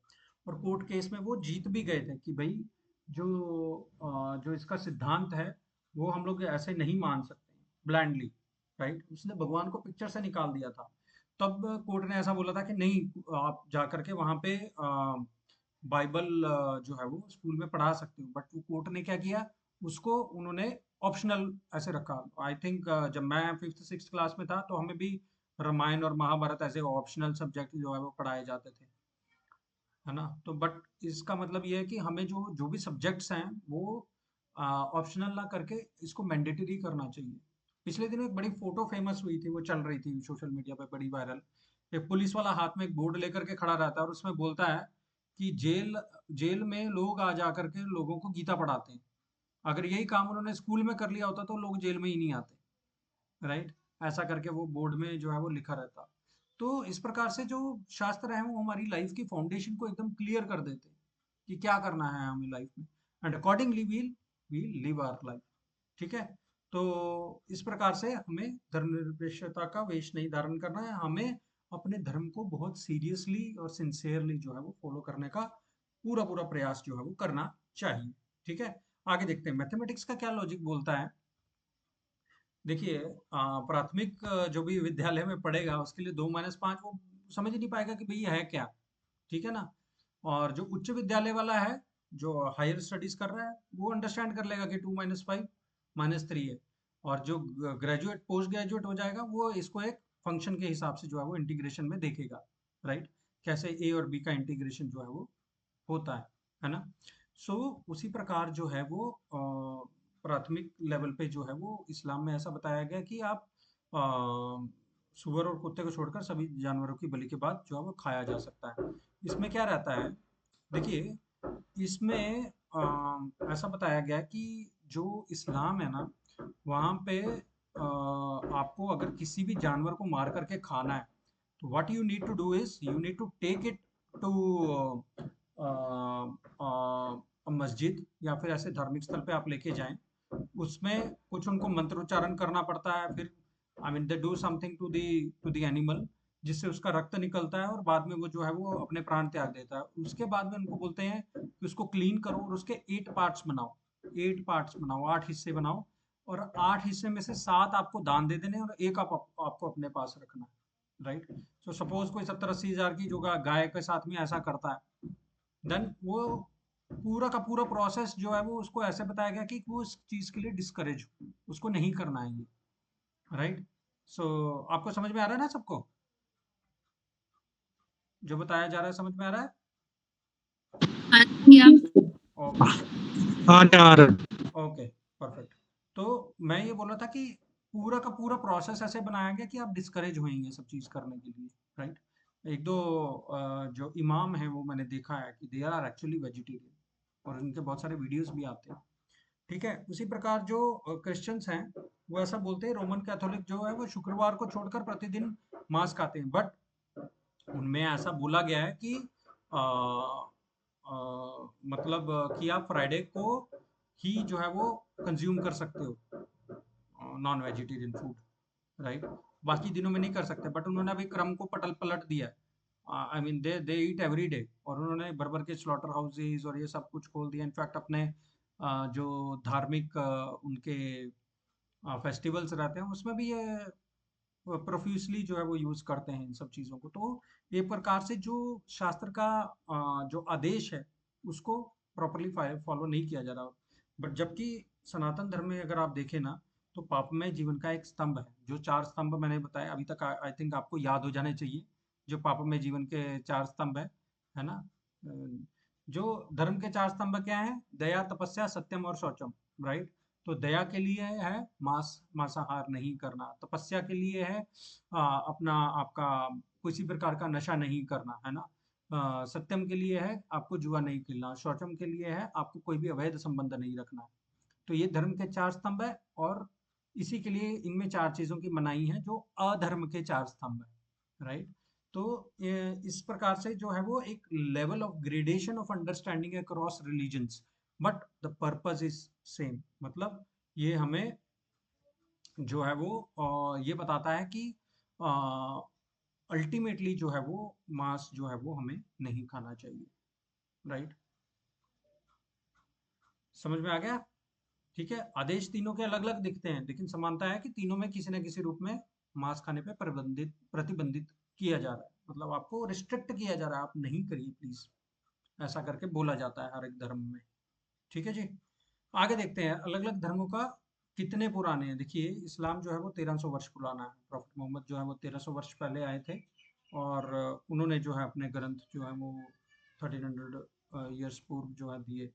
और कोर्ट केस में वो जीत भी गए थे कि भाई जो जो इसका सिद्धांत है वो हम लोग ऐसे नहीं मान सकते ब्लाइंडली, राइट। उसने भगवान को पिक्चर से निकाल दिया था। तब कोर्ट ने ऐसा बोला था कि नहीं, आप जा करके वहां पे बाइबल जो है वो स्कूल में पढ़ा सकते हो। बट वो कोर्ट ने क्या किया, उसको उन्होंने ऑप्शनल ऐसे रखा। आई थिंक जब मैं फिफ्थ सिक्स क्लास में था तो हमें भी रामायण और महाभारत ऐसे ऑप्शनल सब्जेक्ट जो है वो पढ़ाए जाते थे, है ना। तो बट इसका मतलब ये है कि हमें जो जो भी सब्जेक्ट्स हैं वो ऑप्शनल ना करके इसको मैंडेटरी करना चाहिए। पिछले दिनों एक बड़ी फोटो फेमस हुई थी, वो चल रही थी सोशल मीडिया पे, बड़ी वायरल। एक पुलिस वाला हाथ में एक बोर्ड लेकर के खड़ा रहता है और उसमें बोलता है कि जेल जेल में लोग आ जा करके लोगों को गीता पढ़ाते हैं। अगर यही काम उन्होंने स्कूल में कर लिया होता तो लोग जेल में ही नहीं आते, राइट। ऐसा करके वो बोर्ड में जो है वो लिखा रहता। तो इस प्रकार से जो शास्त्र है वो हमारी लाइफ की फाउंडेशन को एकदम क्लियर कर देते हैं कि क्या करना है हमें लाइफ में, and accordingly we live our life. ठीक है। तो इस प्रकार से हमें धर्मनिरपेक्षता का वेश नहीं धारण करना है, हमें अपने धर्म को बहुत सीरियसली और सिंसियरली जो है वो फॉलो करने का पूरा पूरा प्रयास जो है वो करना चाहिए। ठीक है। आगे देखते हैं मैथमेटिक्स का क्या लॉजिक बोलता है। देखिए प्राथमिक जो भी विद्यालय में पढ़ेगा उसके लिए 2 - 5 वो समझ ही नहीं पाएगा कि भैया है क्या। ठीक है ना। और जो उच्च विद्यालय वाला है, जो हायर स्टडीज कर रहा है, वो अंडरस्टैंड कर लेगा कि 2 - 5 -3 है। और जो ग्रेजुएट पोस्ट ग्रेजुएट हो जाएगा वो इसको एक फंक्शन के हिसाब से जो है वो इंटीग्रेशन में देखेगा, राइट। कैसे ए और बी का इंटीग्रेशन जो है वो होता है ना। सो उसी प्रकार जो है वो प्राथमिक लेवल पे जो है वो इस्लाम में ऐसा बताया गया कि आप सुअर और कुत्ते को छोड़कर सभी जानवरों की बलि के बाद जो है वो खाया जा सकता है। इसमें क्या रहता है, देखिए इसमें ऐसा बताया गया कि जो इस्लाम है ना, वहाँ पे आपको अगर किसी भी जानवर को मार करके खाना है तो what you need to do is you need to take it to masjid या फिर ऐसे धार्मिक स्थल पे आप लेके जाएं, उसमें कुछ उनको मंत्रोच्चारण करना पड़ता है, फिर I mean they do something to the animal, जिससे उसका रक्त निकलता है और बाद में वो जो है वो अपने प्राण त्याग देता है। उसके बाद में उनको बोलते हैं कि उसको क्लीन करो और उसके 8 पार्ट्स बनाओ, 8 पार्ट्स बनाओ, 8 हिस्से बनाओ, और 8 हिस्से में से 7 आपको दान दे देने और एक आपको अपने पास रखना है, राइट। सो सपोज कोई 70-80 हजार की जो गाय के साथ में ऐसा करता है, देन वो पूरा का पूरा प्रोसेस जो है वो उसको ऐसे बताया गया कि वो इस चीज के लिए डिस्करेज हो, उसको नहीं करना है ये, राइट। सो आपको समझ में आ रहा है ना सबको, जो बताया जा रहा है समझ में आ रहा है? हाँ जी, आप ओके हाँ यार। Okay perfect. तो मैं ये बोल रहा था कि पूरा का पूरा प्रोसेस ऐसे बनाया गया कि आप डिस्करेज होंगे सब चीज करने के लिए, राइट। एक दो जो इमाम हैं वो मैंने देखा है कि दे आर एक्चुअली वेजिटेरियन, और उनके बहुत सारे वीडियोस भी आते हैं, ठीक है। उसी प्रकार जो क्रिश्चियंस हैं वो ऐसा बोलते हैं, रोमन कैथोलिक जो है वो शुक्रवार को छोड़कर प्रतिदिन मांस खाते हैं, बट उनमें ऐसा बोला गया है कि आ, मतलब कि आप फ्राइडे को ही जो है वो कंज्यूम कर सकते हो नॉन वेजिटेरियन फूड, राइट। बाकी दिनों में नहीं कर सकते, बट उन्होंने अभी क्रम को पलट दिया है। I mean they eat every day, और उन्होंने भर के स्लॉटर हाउसेज और ये सब कुछ खोल दिया। इनफैक्ट अपने जो धार्मिक उनके फेस्टिवल्स रहते हैं उसमें भी ये प्रोफ्यूसली जो है वो यूज करते हैं इन सब चीजों को। तो एक प्रकार से जो शास्त्र का जो आदेश है उसको प्रॉपरली फॉलो नहीं किया जा रहा। बट जबकि सनातन धर्म में अगर आप देखें ना, तो पापमय जीवन का एक स्तंभ है, जो 4 स्तंभ मैंने बताया अभी तक, आई थिंक आपको याद हो जाने चाहिए, जो पापमय जीवन के 4 स्तंभ है ना। जो धर्म के 4 स्तंभ क्या है? दया, तपस्या, सत्यम और शौचम, राइट। तो दया के लिए है मांसाहार नहीं करना, तपस्या के लिए है अपना आपका किसी प्रकार का नशा नहीं करना, है ना। सत्यम के लिए है आपको जुआ नहीं खेलना, शौचम के लिए है आपको कोई भी अवैध संबंध नहीं रखना। तो ये धर्म के 4 स्तंभ है, और इसी के लिए इनमें 4 चीजों की मनाही है जो अधर्म के 4 स्तंभ है, राइट। तो इस प्रकार से जो है वो एक level of gradation of understanding across religions, but the purpose is same. मतलब ये हमें जो है वो ये बताता है कि अल्टीमेटली जो है वो मांस जो है वो हमें नहीं खाना चाहिए, राइट। समझ में आ गया? ठीक है। आदेश तीनों के अलग अलग दिखते हैं, लेकिन समानता है कि तीनों में किसी न किसी रूप में मांस खाने पे प्रतिबंधित किया जा रहा है, मतलब आपको रिस्ट्रिक्ट किया जा रहा है, आप नहीं करिए प्लीज, ऐसा करके बोला जाता है हर एक धर्म में। ठीक है जी। आगे देखते हैं अलग अलग धर्मों का कितने पुराने हैं। देखिए इस्लाम जो है वो 1300 वर्ष पुराना है। प्रॉफिट मोहम्मद जो है वो 1300 वर्ष पहले आए थे, और उन्होंने जो है अपने ग्रंथ जो है वो 1300 ईयर्स पूर्व जो है दिए।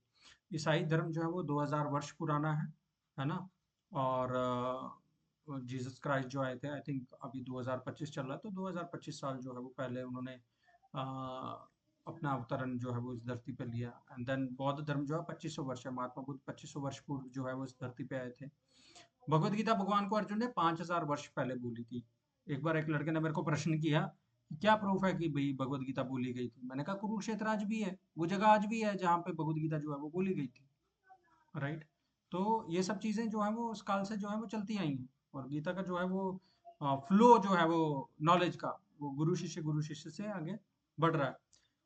ईसाई धर्म जो है वो 2000 वर्ष पुराना है ना। और जीसस क्राइस्ट जो आए थे आई थिंक अभी 2025 चल रहा है, तो 2025 साल जो है वो पहले उन्होंने अपना अवतरण जो है वो इस धरती पे लिया। एंड देन बौद्ध धर्म जो है 2500 वर्ष है, महात्मा बुद्ध 2500 वर्ष पूर्व जो है वो इस धरती पे आए थे। भगवत गीता भगवान को अर्जुन ने 5000 वर्ष पहले बोली थी। एक बार एक लड़के ने मेरे को प्रश्न किया कि क्या प्रूफ है कि भाई भगवत गीता बोली गई थी। मैंने कहा कुरुक्षेत्र आज भी है, वो जगह आज भी है जहाँ पे भगवत गीता जो है वो बोली गई थी, राइट। तो ये सब चीजें जो है वो उस काल से जो है वो चलती आई हैं, और गीता का जो है वो फ्लो जो है वो नॉलेज का वो गुरु शिष्य से आगे बढ़ रहा है।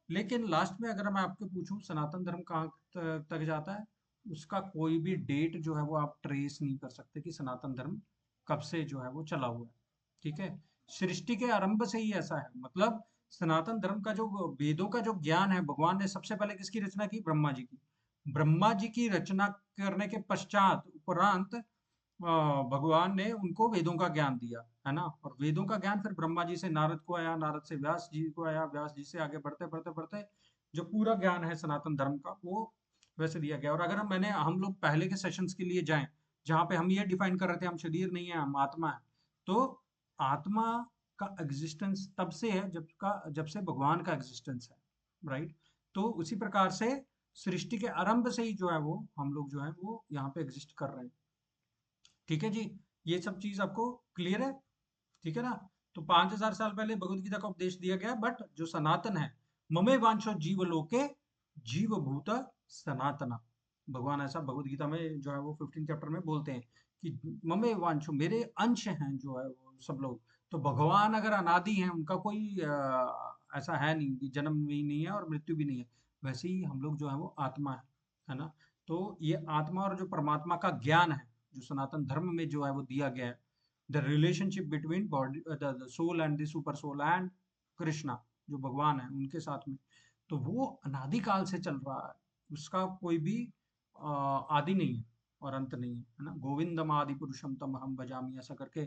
लेकिन लास्ट में अगर मैं आपको पूछूं सनातन धर्म कहाँ तक जाता है, उसका कोई भी डेट जो है वो आप ट्रेस नहीं कर सकते कि सनातन धर्म कब से जो है वो चला हुआ है। ठीक है। सृष्टि के आरंभ से ही ऐसा है। मतलब सनातन धर्म का जो वेदों का जो ज्ञान है, भगवान ने सबसे पहले किसकी रचना की? ब्रह्मा जी की। ब्रह्मा जी की रचना करने के पश्चात उपरांत भगवान ने उनको वेदों का ज्ञान दिया, है ना। और वेदों का ज्ञान फिर ब्रह्मा जी से नारद को आया, नारद से व्यास जी को आया, व्यास जी से आगे बढ़ते बढ़ते बढ़ते जो पूरा ज्ञान है सनातन धर्म का वो वैसे दिया गया। और अगर हम लोग पहले के सेशंस के लिए जाएं, जहाँ पे हम ये डिफाइन कर रहे थे हम शरीर नहीं है हम आत्मा है, तो आत्मा का एग्जिस्टेंस तब से है जब से भगवान का एग्जिस्टेंस है, राइट। तो उसी प्रकार से सृष्टि के आरंभ से ही जो है वो हम लोग जो है वो यहाँ पे एग्जिस्ट कर रहे हैं। ठीक है जी। ये सब चीज आपको क्लियर है? ठीक है ना। तो 5000 साल पहले भगवत गीता का उपदेश दिया गया, बट जो सनातन है ममे वांछो जीव लोके जीव भूत सनातना। भगवान ऐसा भगवत गीता में जो है वो 15 चैप्टर में बोलते हैं कि ममे वांशो, मेरे अंश हैं जो है वो सब लोग। तो भगवान अगर अनादि हैं, उनका कोई ऐसा है नहीं कि जन्म भी नहीं है और मृत्यु भी नहीं है, वैसे ही हम लोग जो है वो आत्मा है ना। तो ये आत्मा और जो परमात्मा का ज्ञान है, जो सनातन धर्म में जो है वो दिया गया है, the relationship between body, the soul and the super soul and Krishna, जो भगवान है उनके साथ में, तो वो अनादिकाल से चल रहा है। उसका कोई भी आदि नहीं है और अंत नहीं है ना। गोविंदम आदि पुरुषम तम हम भजामी, ऐसा करके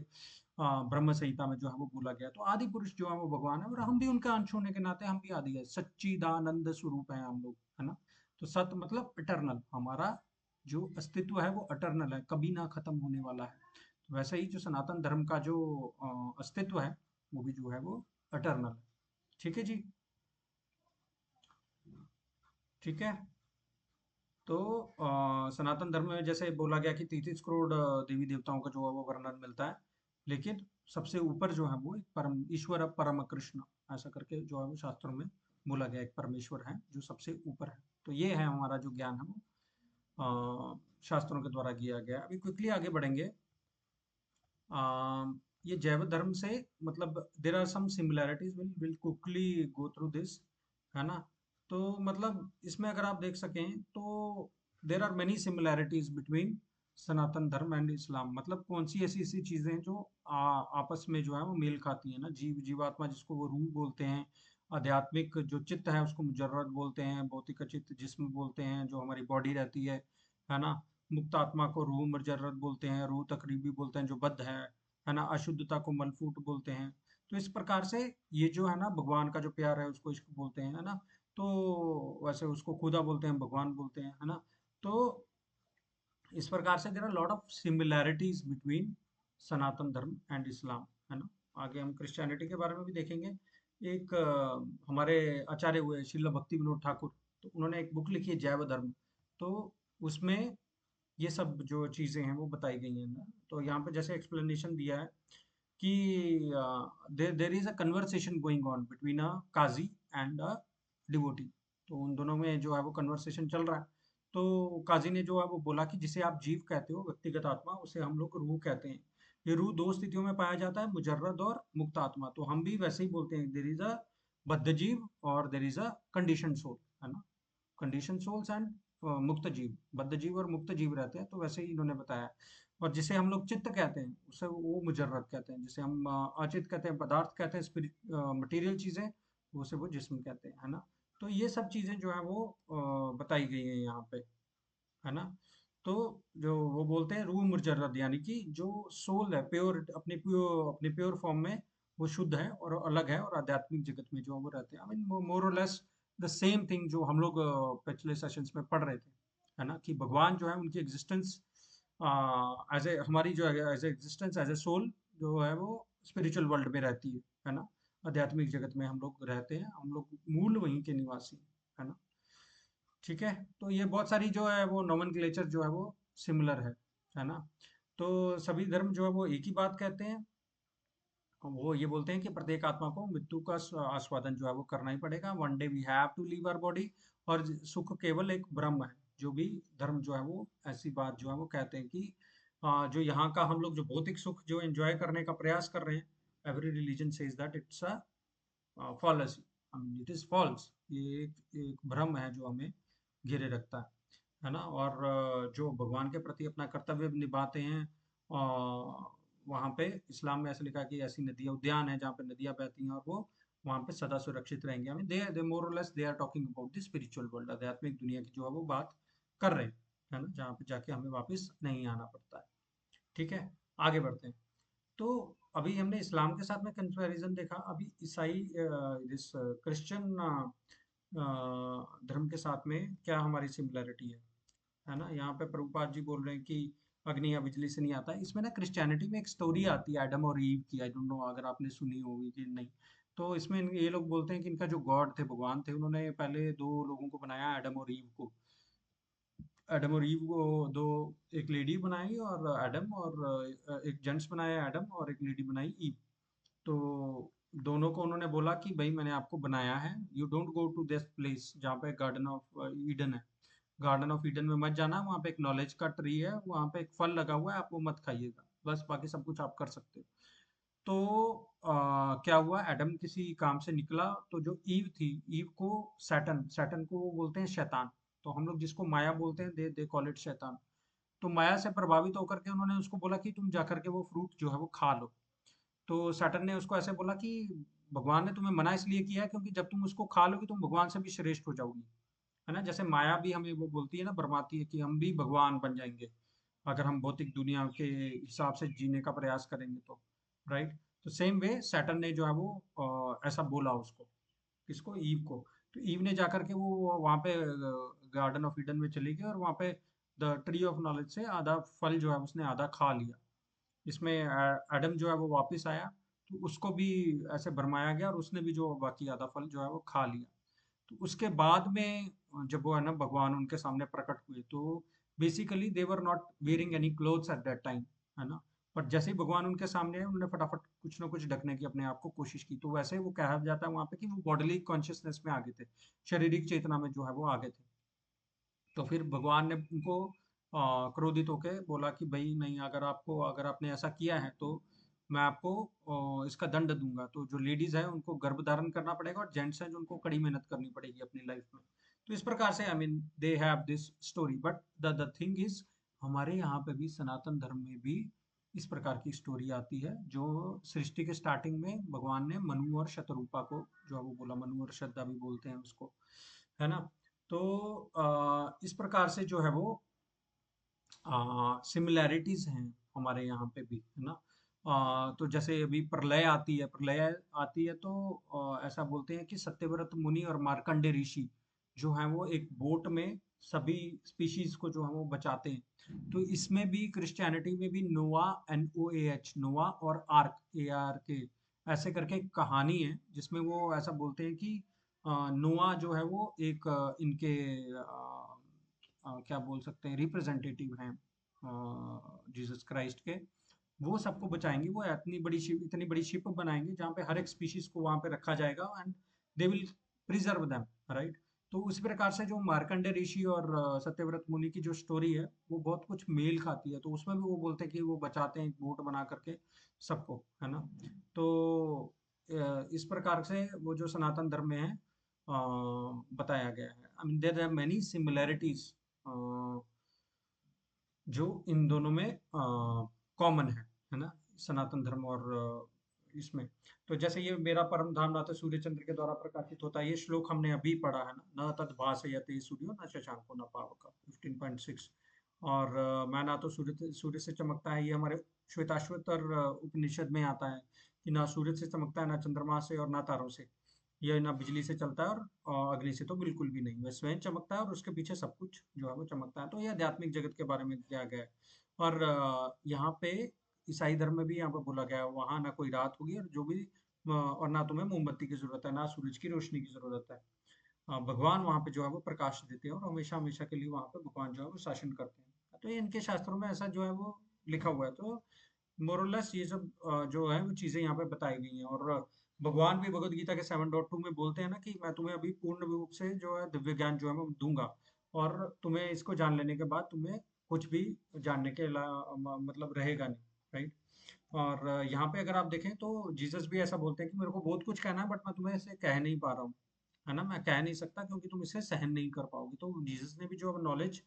ब्रह्म संहिता में जो है वो बोला गया। तो आदि पुरुष जो है वो भगवान है, और हम भी उनका अंश होने के नाते हम भी आदि है, सच्चिदानंद स्वरूप है हम लोग, है ना। तो सत मतलब इटर्नल, हमारा जो अस्तित्व है वो अटर्नल है, कभी ना खत्म होने वाला है। तो वैसे ही जो सनातन धर्म का जो अस्तित्व है, वो भी जो है वो अटर्नल है। ठीक है जी, ठीक है। तो सनातन धर्म में जैसे बोला गया कि 33 करोड़ देवी देवताओं का जो है वो वर्णन मिलता है, लेकिन सबसे ऊपर जो है वो एक परम ईश्वर परम कृष्ण, ऐसा करके जो है वो शास्त्रों में बोला गया, एक परमेश्वर है जो सबसे ऊपर है। तो ये है हमारा जो ज्ञान है वो शास्त्रों के द्वारा किया गया। अभी क्विकली आगे बढ़ेंगे। ये जैव धर्म से मतलब there are some similarities, will quickly go through this, है ना। तो मतलब इसमें अगर आप देख सकें तो there are many similarities between Sanatan Dharma and इस्लाम। मतलब कौन सी ऐसी ऐसी चीजें हैं जो आपस में जो है वो मेल खाती हैं ना। जीवात्मा जिसको वो रूह बोलते हैं, आध्यात्मिक जो चित्त है उसको मुजर्रद बोलते हैं, भौतिक चित्त जिस्म बोलते हैं जो हमारी बॉडी रहती है ना। मुक्त आत्मा को रूह मुजर्रद बोलते हैं, रूह तकरीबी बोलते हैं जो बद्ध है ना। अशुद्धता को मलफूट बोलते हैं। तो इस प्रकार से ये जो है ना भगवान का जो प्यार है उसको इश्क बोलते हैं, है ना। तो वैसे उसको खुदा बोलते हैं, भगवान बोलते हैं, है ना। तो इस प्रकार से there are lot of similarities between Sanatan Dharma and इस्लाम, है ना। आगे हम क्रिश्चियनिटी के बारे में भी देखेंगे। एक हमारे आचार्य हुए श्रील भक्ति विनोद ठाकुर, तो उन्होंने एक बुक लिखी है जैव धर्म। तो उसमें ये सब जो चीजें हैं वो बताई गई हैं ना। तो यहाँ पे जैसे एक्सप्लेनेशन दिया है कि there is a conversation going on between a qazi and a devotee. तो उन दोनों में जो है वो कन्वर्सेशन चल रहा है। तो काजी ने जो है वो बोला कि जिसे आप जीव कहते हो, व्यक्तिगत आत्मा, उसे हम लोग रूह कहते हैं। ये रूह दो स्थितियों में पाया जाता है, मुजर्रद और मुक्त आत्मा। तो हम भी वैसे ही बोलते हैं, देर इज अ बद्ध जीव और there is a condition soul, है ना। कंडीशन सोल्स एंड मुक्त जीव, बद्ध जीव और मुक्त जीव रहते हैं। तो वैसे ही इन्होंने बताया। और जिसे हम लोग चित्त कहते हैं उसे वो मुजर्रद कहते हैं। जिसे हम अचित कहते हैं, पदार्थ कहते हैं, स्पिरिट मटेरियल चीजें, उसे वो जिस्म कहते हैं, है ना। तो ये सब चीजें जो है वो बताई गई हैं यहाँ पे, है ना। तो जो वो बोलते हैं रूह मुजर्रद, यानी कि जो सोल है प्योर, अपने प्योर फॉर्म में वो शुद्ध है और अलग है, और आध्यात्मिक जगत में जो वो रहते हैं। I mean more or less the same thing जो हम लोग पिछले सेशंस में पढ़ रहे थे, है ना। कि भगवान जो है उनकी एग्जिस्टेंस एज ए, हमारी जो है as a existence as a soul जो है वो स्पिरिचुअल वर्ल्ड में रहती है ना। आध्यात्मिक जगत में हम लोग रहते हैं, हम लोग मूल वहीं के निवासी हैं, है ना। ठीक है। तो ये बहुत सारी जो है वो नोमेनक्लेचर जो है वो सिमिलर है ना। तो सभी धर्म जो है वो एक ही बात कहते हैं। वो ये बोलते हैं कि प्रत्येक आत्मा को मृत्यु का आस्वादन जो है वो करना ही पड़ेगा, one day we have to leave our body. और सुख केवल एक भ्रम है। जो भी धर्म जो है वो ऐसी बात जो है वो कहते हैं कि जो यहाँ का हम लोग जो भौतिक सुख जो एंजॉय करने का प्रयास कर रहे हैं, every religion says that it's a false, I mean it is false. ये एक भ्रम है जो हमें घेरे रखता है ना। और जो भगवान के प्रति अपना कर्तव्य निभाते हैं, वहाँ पे इस्लाम में ऐसा लिखा है कि ऐसी नदियाँ, उद्यान है जहाँ पे नदियाँ बहती हैं, और वो वहाँ पे सदा सुरक्षित रहेंगे। आई mean they more or less they are talking about the spiritual world, आध्यात्मिक दुनिया की जो है वो बात कर रहे हैं, है ना, जहाँ पे जाके हमें वापस नहीं आना पड़ता है। ठीक है, आगे बढ़ते हैं। तो अभी हमने इस्लाम के साथ में कंपैरिजन देखा। अभी ईसाई इस क्रिश्चियन धर्म के साथ में क्या हमारी सिमिलरिटी है ना। यहाँ पे प्रभुपाद जी बोल रहे हैं कि अग्नि या बिजली से नहीं आता है। इसमें ना क्रिश्चियनिटी में एक स्टोरी आती है एडम और ईव की, आई डोंट नो अगर आपने सुनी होगी कि नहीं। तो इसमें ये लोग बोलते हैं कि इनका जो गॉड थे, भगवान थे, उन्होंने पहले दो लोगों को बनाया, एडम और ईव को। एडम और ईव को दो, एक लेडी बनाई और एडम, और एक जेंट्स बनाया एडम, और एक लेडी बनाई ईव। तो दोनों को उन्होंने बोला कि भाई मैंने आपको बनाया है, you don't go to this place जहाँ पे गार्डन ऑफ ईडन है, गार्डन ऑफ ईडन में मत जाना, वहाँ पे एक नॉलेज का ट्री है, वहाँ पे एक फल लगा हुआ है, आप वो मत खाइएगा, बस बाकी सब कुछ आप कर सकते हो। तो क्या हुआ, एडम किसी काम से निकला, तो जो ईव थी, ईव को सैटन सैटन को वो बोलते हैं शैतान, तो हम लोग जिसको माया बोलते हैं, दे कॉल इट शैतान। तो माया से प्रभावित होकर के उन्होंने उसको बोला कि तुम जाकर के वो फ्रूट जो है वो खा लो। तो सैटर्न ने उसको ऐसे बोला कि भगवान ने तुम्हें मना इसलिए किया है क्योंकि जब तुम उसको खा लोगी तुम भगवान से भी श्रेष्ठ हो जाओगी, है ना। जैसे माया भी हमें वो बोलती है ना, भरमाती है कि हम भी भगवान बन जाएंगे अगर हम भौतिक दुनिया के हिसाब से जीने का प्रयास करेंगे तो, राइट। तो सेम वे सैटर्न ने जो है वो ऐसा बोला उसको, किसको, ईव को। तो ईव ने जाकर के वो वहाँ पे गार्डन ऑफ ईडन में चली गई और वहाँ पे द ट्री ऑफ नॉलेज से आधा फल जो है उसने आधा खा लिया। इसमें एडम जो है वो वापस आया, तो उसको भी ऐसे भरमाया गया और उसने भी जो बाकी आधा फल जो है वो खा लिया। तो उसके बाद में जब वो है ना भगवान उनके सामने प्रकट हुए, तो basically they were not wearing any clothes at that time, है ना। पर जैसे ही भगवान उनके सामने आए, उन्होंने फटाफट कुछ ना कुछ ढकने की अपने आप को कोशिश की। तो वैसे वो कहा जाता है वहां पे कि वो बॉडीली कॉन्शियसनेस में आ गए थे, शारीरिक चेतना में जो है वो आ गए थे। तो फिर भगवान ने उनको क्रोधित होके बोला कि भाई नहीं, अगर आपने ऐसा किया है तो मैं आपको इसका दंड दूंगा। तो जो लेडीज है उनको गर्भ धारण करना पड़ेगा और जेंट्स हैं जो उनको कड़ी मेहनत करनी पड़ेगी अपनी लाइफ में। तो इस प्रकार से आई mean they have this story, but the thing is हमारे यहाँ पे भी सनातन धर्म में भी इस प्रकार की स्टोरी आती है, जो सृष्टि के स्टार्टिंग में भगवान ने मनु और शतरूपा को जो है वो बोला, मनु और श्रद्धा भी बोलते हैं उसको, है ना। तो इस प्रकार से जो है वो सिमिलैरिटीज हैं हमारे यहाँ पे भी, है ना। तो जैसे अभी प्रलय आती है तो ऐसा बोलते हैं कि सत्यव्रत मुनि और मार्कंडे ऋषि जो हैं वो एक बोट में सभी स्पीशीज को जो है वो बचाते हैं। तो इसमें भी क्रिश्चियनिटी में भी नोआ, NOAH, नोआ और आर्क, ARK, ऐसे करके एक कहानी है जिसमें वो ऐसा बोलते हैं कि नोआ जो है वो एक इनके क्या बोल सकते हैं, रिप्रेजेंटेटिव हैं जीसस क्राइस्ट के। वो सबको बचाएंगे, वो इतनी बड़ी शिप बनाएंगे जहाँ पे हर एक स्पीशीज को वहां पे रखा जाएगा and they will preserve them, right. तो उसी प्रकार से जो मार्कंडे ऋषि और सत्यव्रत मुनि की जो स्टोरी है वो बहुत कुछ मेल खाती है। तो उसमें भी वो बोलते हैं कि वो बचाते हैं एक बोट बना करके सबको, है ना। तो इस प्रकार से वो जो सनातन धर्म में है बताया गया है। I mean there are many similarities जो इन दोनों में कॉमन है ना, सनातन धर्म और इसमें। तो जैसे ये मेरा परम धाम ना तो सूर्य चंद्र के द्वारा प्रकाशित होता है, ये श्लोक हमने अभी पढ़ा है ना, न तद भासयते सूर्यो न शशांको न पावक, 15.6। और मैं ना तो सूर्य से चमकता है, ये हमारे श्वेताश्वतर उपनिषद में आता है कि ना सूरज से चमकता है, ना चंद्रमा से और ना तारों से, ये ना बिजली से चलता है और अग्नि से तो बिल्कुल भी नहीं, वह स्वयं चमकता है और उसके पीछे सब कुछ जो है वो चमकता है। तो ये आध्यात्मिक जगत के बारे में किया गया है। और यहाँ पे ईसाई धर्म में भी यहाँ पे बोला गया है, वहाँ ना कोई रात होगी और जो भी और ना तुम्हें मोमबत्ती की जरूरत है, ना सूरज की रोशनी की जरूरत है। भगवान वहाँ पे जो है वो प्रकाश देते हैं और हमेशा हमेशा के लिए वहाँ पे भगवान जो है वो शासन करते हैं। तो ये इनके शास्त्रों में ऐसा जो है वो लिखा हुआ है। तो मोरलेस ये सब जो है वो चीजें यहाँ पे बताई गई हैं। और भगवान भी भगवत गीता के 7.2 में बोलते हैं ना कि मैं तुम्हें अभी पूर्ण रूप से जो है दिव्य ज्ञान जो है मैं दूंगा, और तुम्हें इसको जान लेने के बाद तुम्हें कुछ भी जानने के मतलब रहेगा नहीं, राइट। और यहाँ पे अगर आप देखें तो जीसस भी ऐसा बोलते हैं कि मेरे को बहुत कुछ कहना है बट मैं तुम्हें इसे कह नहीं पा रहा हूँ, है ना, मैं कह नहीं सकता क्योंकि तुम इसे सहन नहीं कर पाओगे। तो जीसस ने भी जो नॉलेज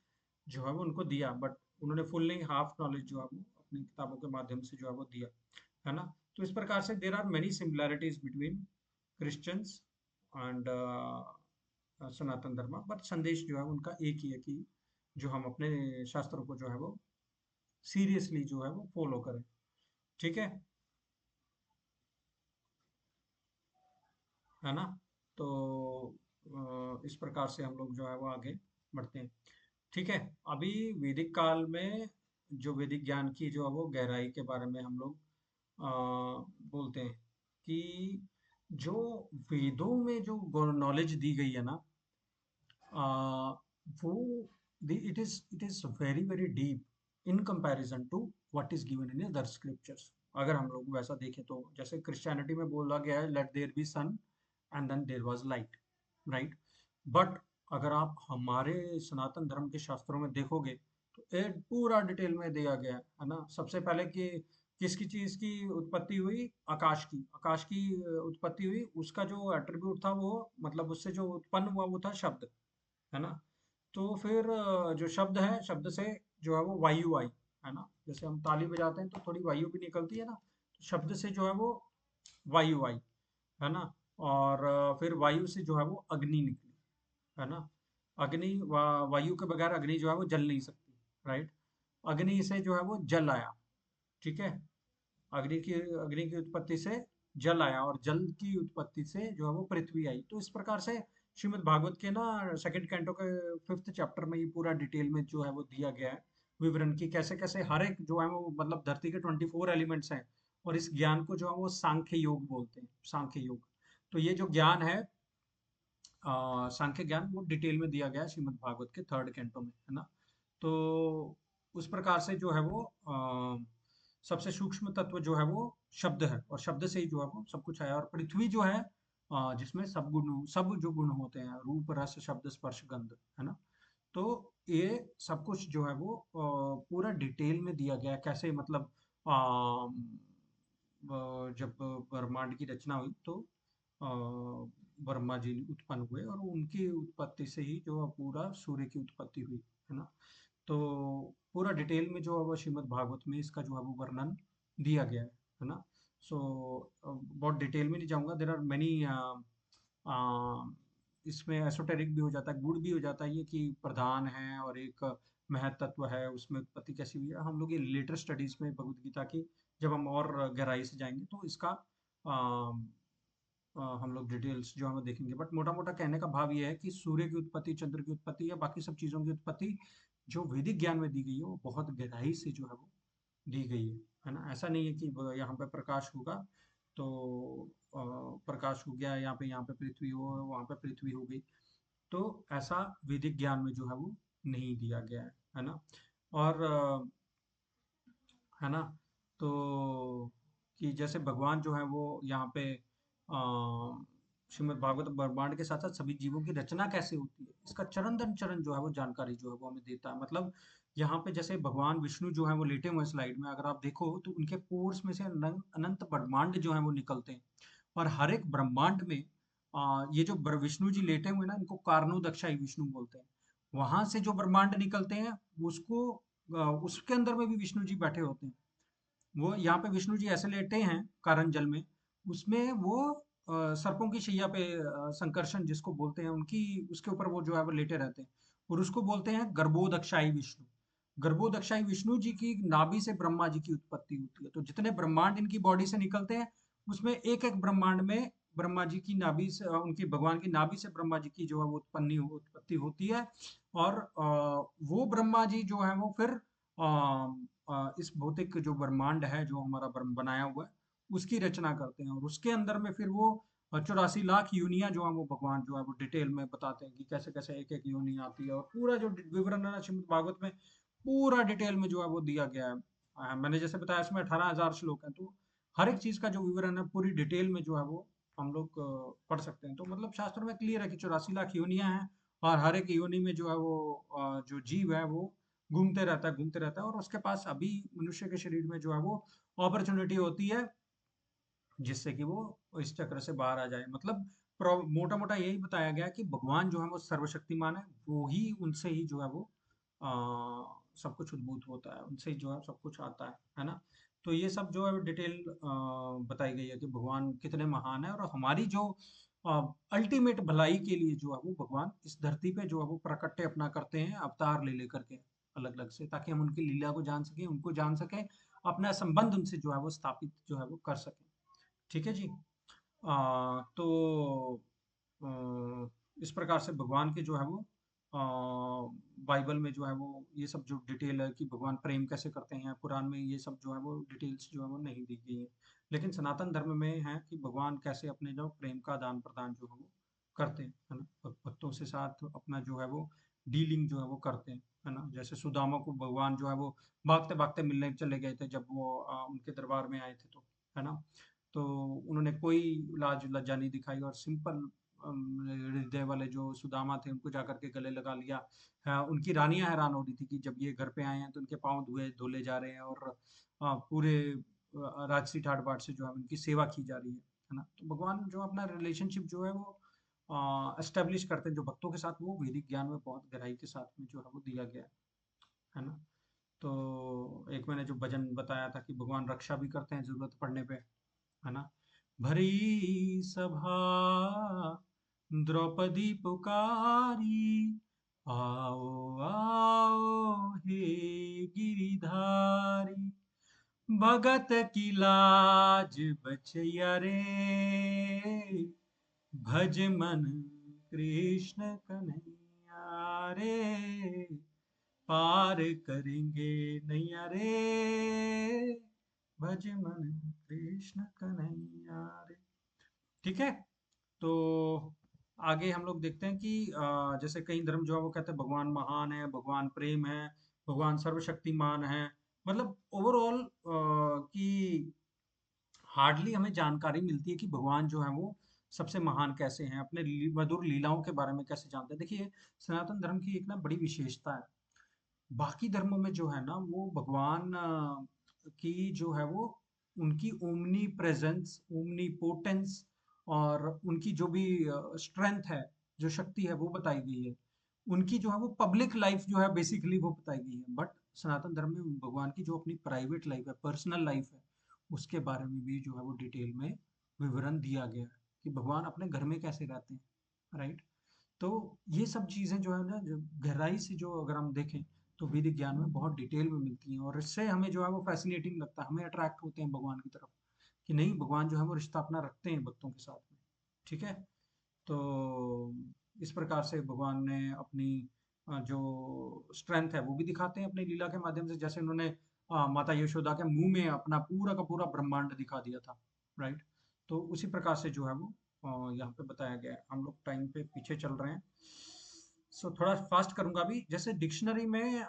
जो है वो उनको दिया, बट उन्होंने फुल नहीं, हाफ नॉलेज जो है वो अपनी किताबों के माध्यम से जो है वो दिया, है ना। तो इस प्रकार से there are many similarities between Christians and Sanatan Dharma, but संदेश जो है उनका एक ही है कि जो हम अपने शास्त्रों को जो है वो सीरियसली जो है वो फॉलो करें, ठीक है ना। तो इस प्रकार से हम लोग जो है वो आगे बढ़ते हैं, ठीक है। अभी वैदिक काल में जो वैदिक ज्ञान की जो है वो गहराई के बारे में हम लोग बोलते हैं कि जो वेदों में जो नॉलेज दी गई है ना, वो it is very very deep in comparison to what is given in other scriptures. अगर हम लोग वैसा देखें तो जैसे क्रिश्चियनिटी में बोला गया है let there be sun and then there was light, right. But अगर आप हमारे सनातन धर्म के शास्त्रों में देखोगे तो एक पूरा डिटेल में दिया गया है ना। सबसे पहले कि किसकी चीज की उत्पत्ति हुई, आकाश की उत्पत्ति हुई, उसका जो एट्रीब्यूट था वो, मतलब उससे जो उत्पन्न हुआ वो था शब्द, है ना। तो फिर जो शब्द है, शब्द से जो है वो वायु आई, है ना। जैसे हम ताली बजाते हैं तो थोड़ी वायु भी निकलती है ना, तो शब्द से जो है वो वायु आई, है ना। और फिर वायु से जो है वो अग्नि निकली, है ना। अग्नि वायु के बगैर अग्नि जो है वो जल नहीं सकती, राइट। अग्नि से जो है वो जल आया, ठीक है। अग्नि की उत्पत्ति से जल आया, और जल की उत्पत्ति से जो है वो पृथ्वी आई। तो इस प्रकार से श्रीमद् भागवत के ना सेकंड कैंटो के 5th चैप्टर में ये पूरा डिटेल में जो है वो दिया गया है विवरण की, कैसे कैसे हर एक जो है वो, मतलब धरती के 24 एलिमेंट्स हैं, और इस ज्ञान को जो है वो सांख्य योग बोलते हैं, सांख्य योग। तो ये जो ज्ञान है, सांख्य ज्ञान, वो डिटेल में दिया गया है श्रीमद् भागवत के 3rd कैंटो में, है ना। तो उस प्रकार से जो है वो सबसे सूक्ष्म तत्व जो है वो शब्द है, और शब्द से ही जो है वो सब कुछ आया। और पृथ्वी जो है जिसमें सब जो गुण होते हैं, रूप रस शब्द स्पर्श गंध, है ना। तो ये सब कुछ जो है वो पूरा डिटेल में दिया गया है, कैसे मतलब जब ब्रह्मांड की रचना हुई तो अ, ब्रह्मा जी उत्पन्न हुए, और उनकी उत्पत्ति से ही जो है पूरा सूर्य की उत्पत्ति हुई, है ना। तो पूरा डिटेल में जो है वो श्रीमद् भागवत में इसका जो है वो वर्णन दिया गया है ना। सो बहुत डिटेल में नहीं जाऊंगा, देर आर मेनी, इसमें एसोटेरिक भी हो जाता है, गुड़ भी हो जाता है, ये कि प्रधान है और एक महत्त्व है, उसमें उत्पत्ति कैसी हुई है। हम लोग ये लेटर स्टडीज में भगवत गीता की जब हम और गहराई से जाएंगे तो इसका हम लोग डिटेल्स जो है वो देखेंगे। बट मोटा मोटा कहने का भाव ये है कि सूर्य की उत्पत्ति, चंद्र की उत्पत्ति या बाकी सब चीज़ों की उत्पत्ति जो वैदिक ज्ञान में दी गई है वो बहुत गहराई से जो है वो दी गई है ना। ऐसा नहीं है कि यहाँ पे प्रकाश होगा तो प्रकाश हो गया, यहाँ पे पृथ्वी हो, वहाँ पे पृथ्वी हो गई, तो ऐसा वैदिक ज्ञान में जो है वो नहीं दिया गया है ना। और है ना, तो कि जैसे भगवान जो है वो यहाँ पे श्रीमद् भागवत ब्रह्मांड के साथ साथ सभी जीवों की रचना कैसे होती है, इसका चरण दर चरण जो है वो जानकारी जो है वो हमें देता है। मतलब यहाँ पे जैसे भगवान विष्णु जो है वो लेटे हुए स्लाइड में, अगर आप देखो तो उनके पोर्स में से अनंत ब्रह्मांड जो है वो निकलते हैं। और हर एक ब्रह्मांड में ये जो विष्णु जी लेटे हुए ना, इनको कारणोदक्षाई विष्णु बोलते हैं। वहां से जो ब्रह्मांड निकलते हैं उसको उसके अंदर में भी विष्णु जी बैठे होते हैं। वो यहाँ पे विष्णु जी ऐसे लेटे हैं कारण जल में, उसमें वो सर्पों की शैया पे संकर्षण जिसको बोलते हैं, उनकी उसके ऊपर वो जो है वो लेटे रहते हैं, और उसको बोलते हैं गर्भोदक्षाई विष्णु। गर्भोदक्षाई विष्णु जी की नाभि से ब्रह्मा जी की उत्पत्ति होती है। तो जितने ब्रह्मांड इनकी बॉडी से निकलते हैं उसमें एक एक ब्रह्मांड में ब्रह्मा जी की नाभि से, उनकी भगवान की नाभि से ब्रह्मा जी की जो है वो उत्पत्ति होती है। और वो ब्रह्मा जी जो है वो फिर इस भौतिक जो ब्रह्मांड है जो हमारा ब्रह्म बनाया हुआ है उसकी रचना करते हैं, और उसके अंदर में फिर वो 84 लाख योनियां जो है वो भगवान जो है वो डिटेल में बताते हैं कि कैसे कैसे एक एक योनि आती है। और पूरा जो विवरण है ना श्रीमद् भागवत में, पूरा डिटेल में जो है वो दिया गया है। मैंने जैसे बताया इसमें 18,000 श्लोक हैं, तो हर एक चीज का जो विवरण है पूरी डिटेल में जो है वो हम लोग पढ़ सकते हैं। तो मतलब शास्त्रों में क्लियर है कि 84 लाख योनियां हैं, और हर एक योनि में जो है वो जो जीव है वो घूमते रहता है, और उसके पास अभी मनुष्य के शरीर में जो है वो अपॉर्चुनिटी होती है जिससे कि वो इस चक्र से बाहर आ जाए। मतलब मोटा मोटा यही बताया गया कि भगवान जो है वो सर्वशक्तिमान है, वो ही उनसे ही जो है वो आ, सब कुछ उद्भूत होता है, उनसे ही जो है सब कुछ आता है ना। तो ये सब जो है डिटेल बताई गई है कि भगवान कितने महान है, और हमारी जो अल्टीमेट भलाई के लिए जो है वो भगवान इस धरती पे जो है वो प्रकट्य अपना करते हैं, अवतार ले लेकर के अलग अलग से, ताकि हम उनकी लीला को जान सकें, उनको जान सकें, अपना संबंध उनसे जो है वो स्थापित जो है वो कर सकें। ठीक है जी। तो इस प्रकार से भगवान के जो है वो बाइबल में जो है वो ये सब जो डिटेल है कि भगवान प्रेम कैसे करते हैं, कुरान में ये सब जो है वो डिटेल्स जो है वो नहीं दी गई है। लेकिन सनातन धर्म में है कि भगवान कैसे अपने जो प्रेम का आदान प्रदान जो है वो करते हैं, है ना। भक्तों से साथ अपना जो है वो डीलिंग जो है वो करते हैं, है ना। जैसे सुदामा को भगवान जो है वो भागते भागते मिलने चले गए थे जब वो उनके दरबार में आए थे, तो है ना। तो उन्होंने कोई लाज लज्जा नहीं दिखाई, और सिंपल हृदय वाले जो सुदामा थे उनको जाकर के गले लगा लिया। उनकी रानियां हैरान हो रही थी कि जब ये घर पे आए हैं तो उनके पाँव धोले जा रहे हैं और पूरे राजसी ठाट बाट से जो है उनकी सेवा की जा रही है ना। तो भगवान जो अपना रिलेशनशिप जो है वो एस्टेब्लिश करते हैं जो भक्तों के साथ, वो वैदिक ज्ञान में बहुत गहराई के साथ में जो है वो दिया गया है ना। तो एक मैंने जो भजन बताया था कि भगवान रक्षा भी करते हैं जरूरत पड़ने पे, है ना। भरी सभा द्रौपदी पुकारी, आओ आओ हे गिरिधारी, भगत की लाज बचैया रे, भज मन कृष्ण कन्हैया रे, पार करेंगे नैया रे, भज मन कृष्ण कन्हैया रे। ठीक है। तो आगे हम लोग देखते हैं कि जैसे कई धर्म जो है वो कहते हैं भगवान महान है, भगवान प्रेम है, भगवान सर्वशक्तिमान है। मतलब ओवरऑल कि हार्डली हमें जानकारी मिलती है कि भगवान जो है वो सबसे महान कैसे हैं, अपने मधुर लीलाओं के बारे में कैसे जानते हैं। देखिए, सनातन धर्म की एक ना बड़ी विशेषता है। बाकी धर्मों में जो है ना वो भगवान की जो है वो उनकी ओमनी प्रेजेंस, ओमनी पोटेंस और उनकी जो भी स्ट्रेंथ है, जो शक्ति है वो बताई गई है। उनकी जो है वो पब्लिक लाइफ जो है बेसिकली वो बताई गई है। बट सनातन धर्म में भगवान की जो अपनी प्राइवेट लाइफ है, पर्सनल लाइफ है, उसके बारे में भी जो है वो डिटेल में विवरण दिया गया है कि भगवान अपने घर में कैसे रहते हैं, राइट। तो ये सब चीज़ें जो है ना, जो गहराई से जो अगर हम देखें तो वैदिक ज्ञान में बहुत डिटेल में मिलती हैं और इससे हमें जो है वो फैसिनेटिंग लगता है, हमें अट्रैक्ट होते हैं भगवान की तरफ कि नहीं, भगवान जो है वो रिश्ता अपना रखते हैं भक्तों के साथ में। ठीक है। तो इस प्रकार से भगवान ने अपनी जो स्ट्रेंथ है वो भी दिखाते हैं अपनी लीला के माध्यम से। जैसे उन्होंने माता यशोदा के मुंह में अपना पूरा का पूरा ब्रह्मांड दिखा दिया था, राइट। तो उसी प्रकार से जो है वो यहाँ पे बताया गया है। हम लोग टाइम पे पीछे चल रहे हैं, सो थोड़ा फास्ट करूंगा अभी। जैसे डिक्शनरी में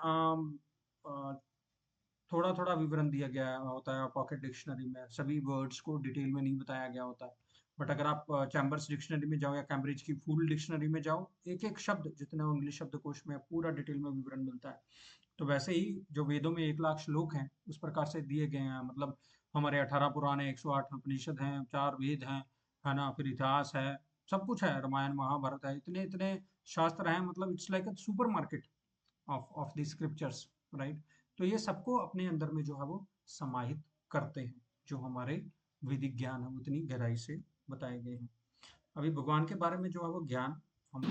थोड़ा थोड़ा विवरण दिया गया होता है, पॉकेट डिक्शनरी में सभी वर्ड्स को डिटेल में नहीं बताया गया होता है। बट अगर आप चैम्बर्स डिक्शनरी में जाओ या कैम्ब्रिज की फुल डिक्शनरी में जाओ, एक एक शब्द जितना इंग्लिश शब्दकोश में पूरा डिटेल में विवरण मिलता है। तो वैसे ही जो वेदों में 1 लाख श्लोक हैं उस प्रकार से दिए गए हैं। मतलब हमारे 18 पुराण है, 108 उपनिषद हैं, 4 वेद हैं, है ना, फिर इतिहास है, सब कुछ है, रामायण महाभारत है, इतने इतने शास्त्र हैं। मतलब it's like a super market of the scriptures, right. तो ये सबको अपने अंदर में जो है वो समाहित करते हैं, जो हमारे वैदिक ज्ञान है उतनी गहराई से बताए गए हैं। अभी भगवान के बारे में जो है वो ज्ञान हम लोग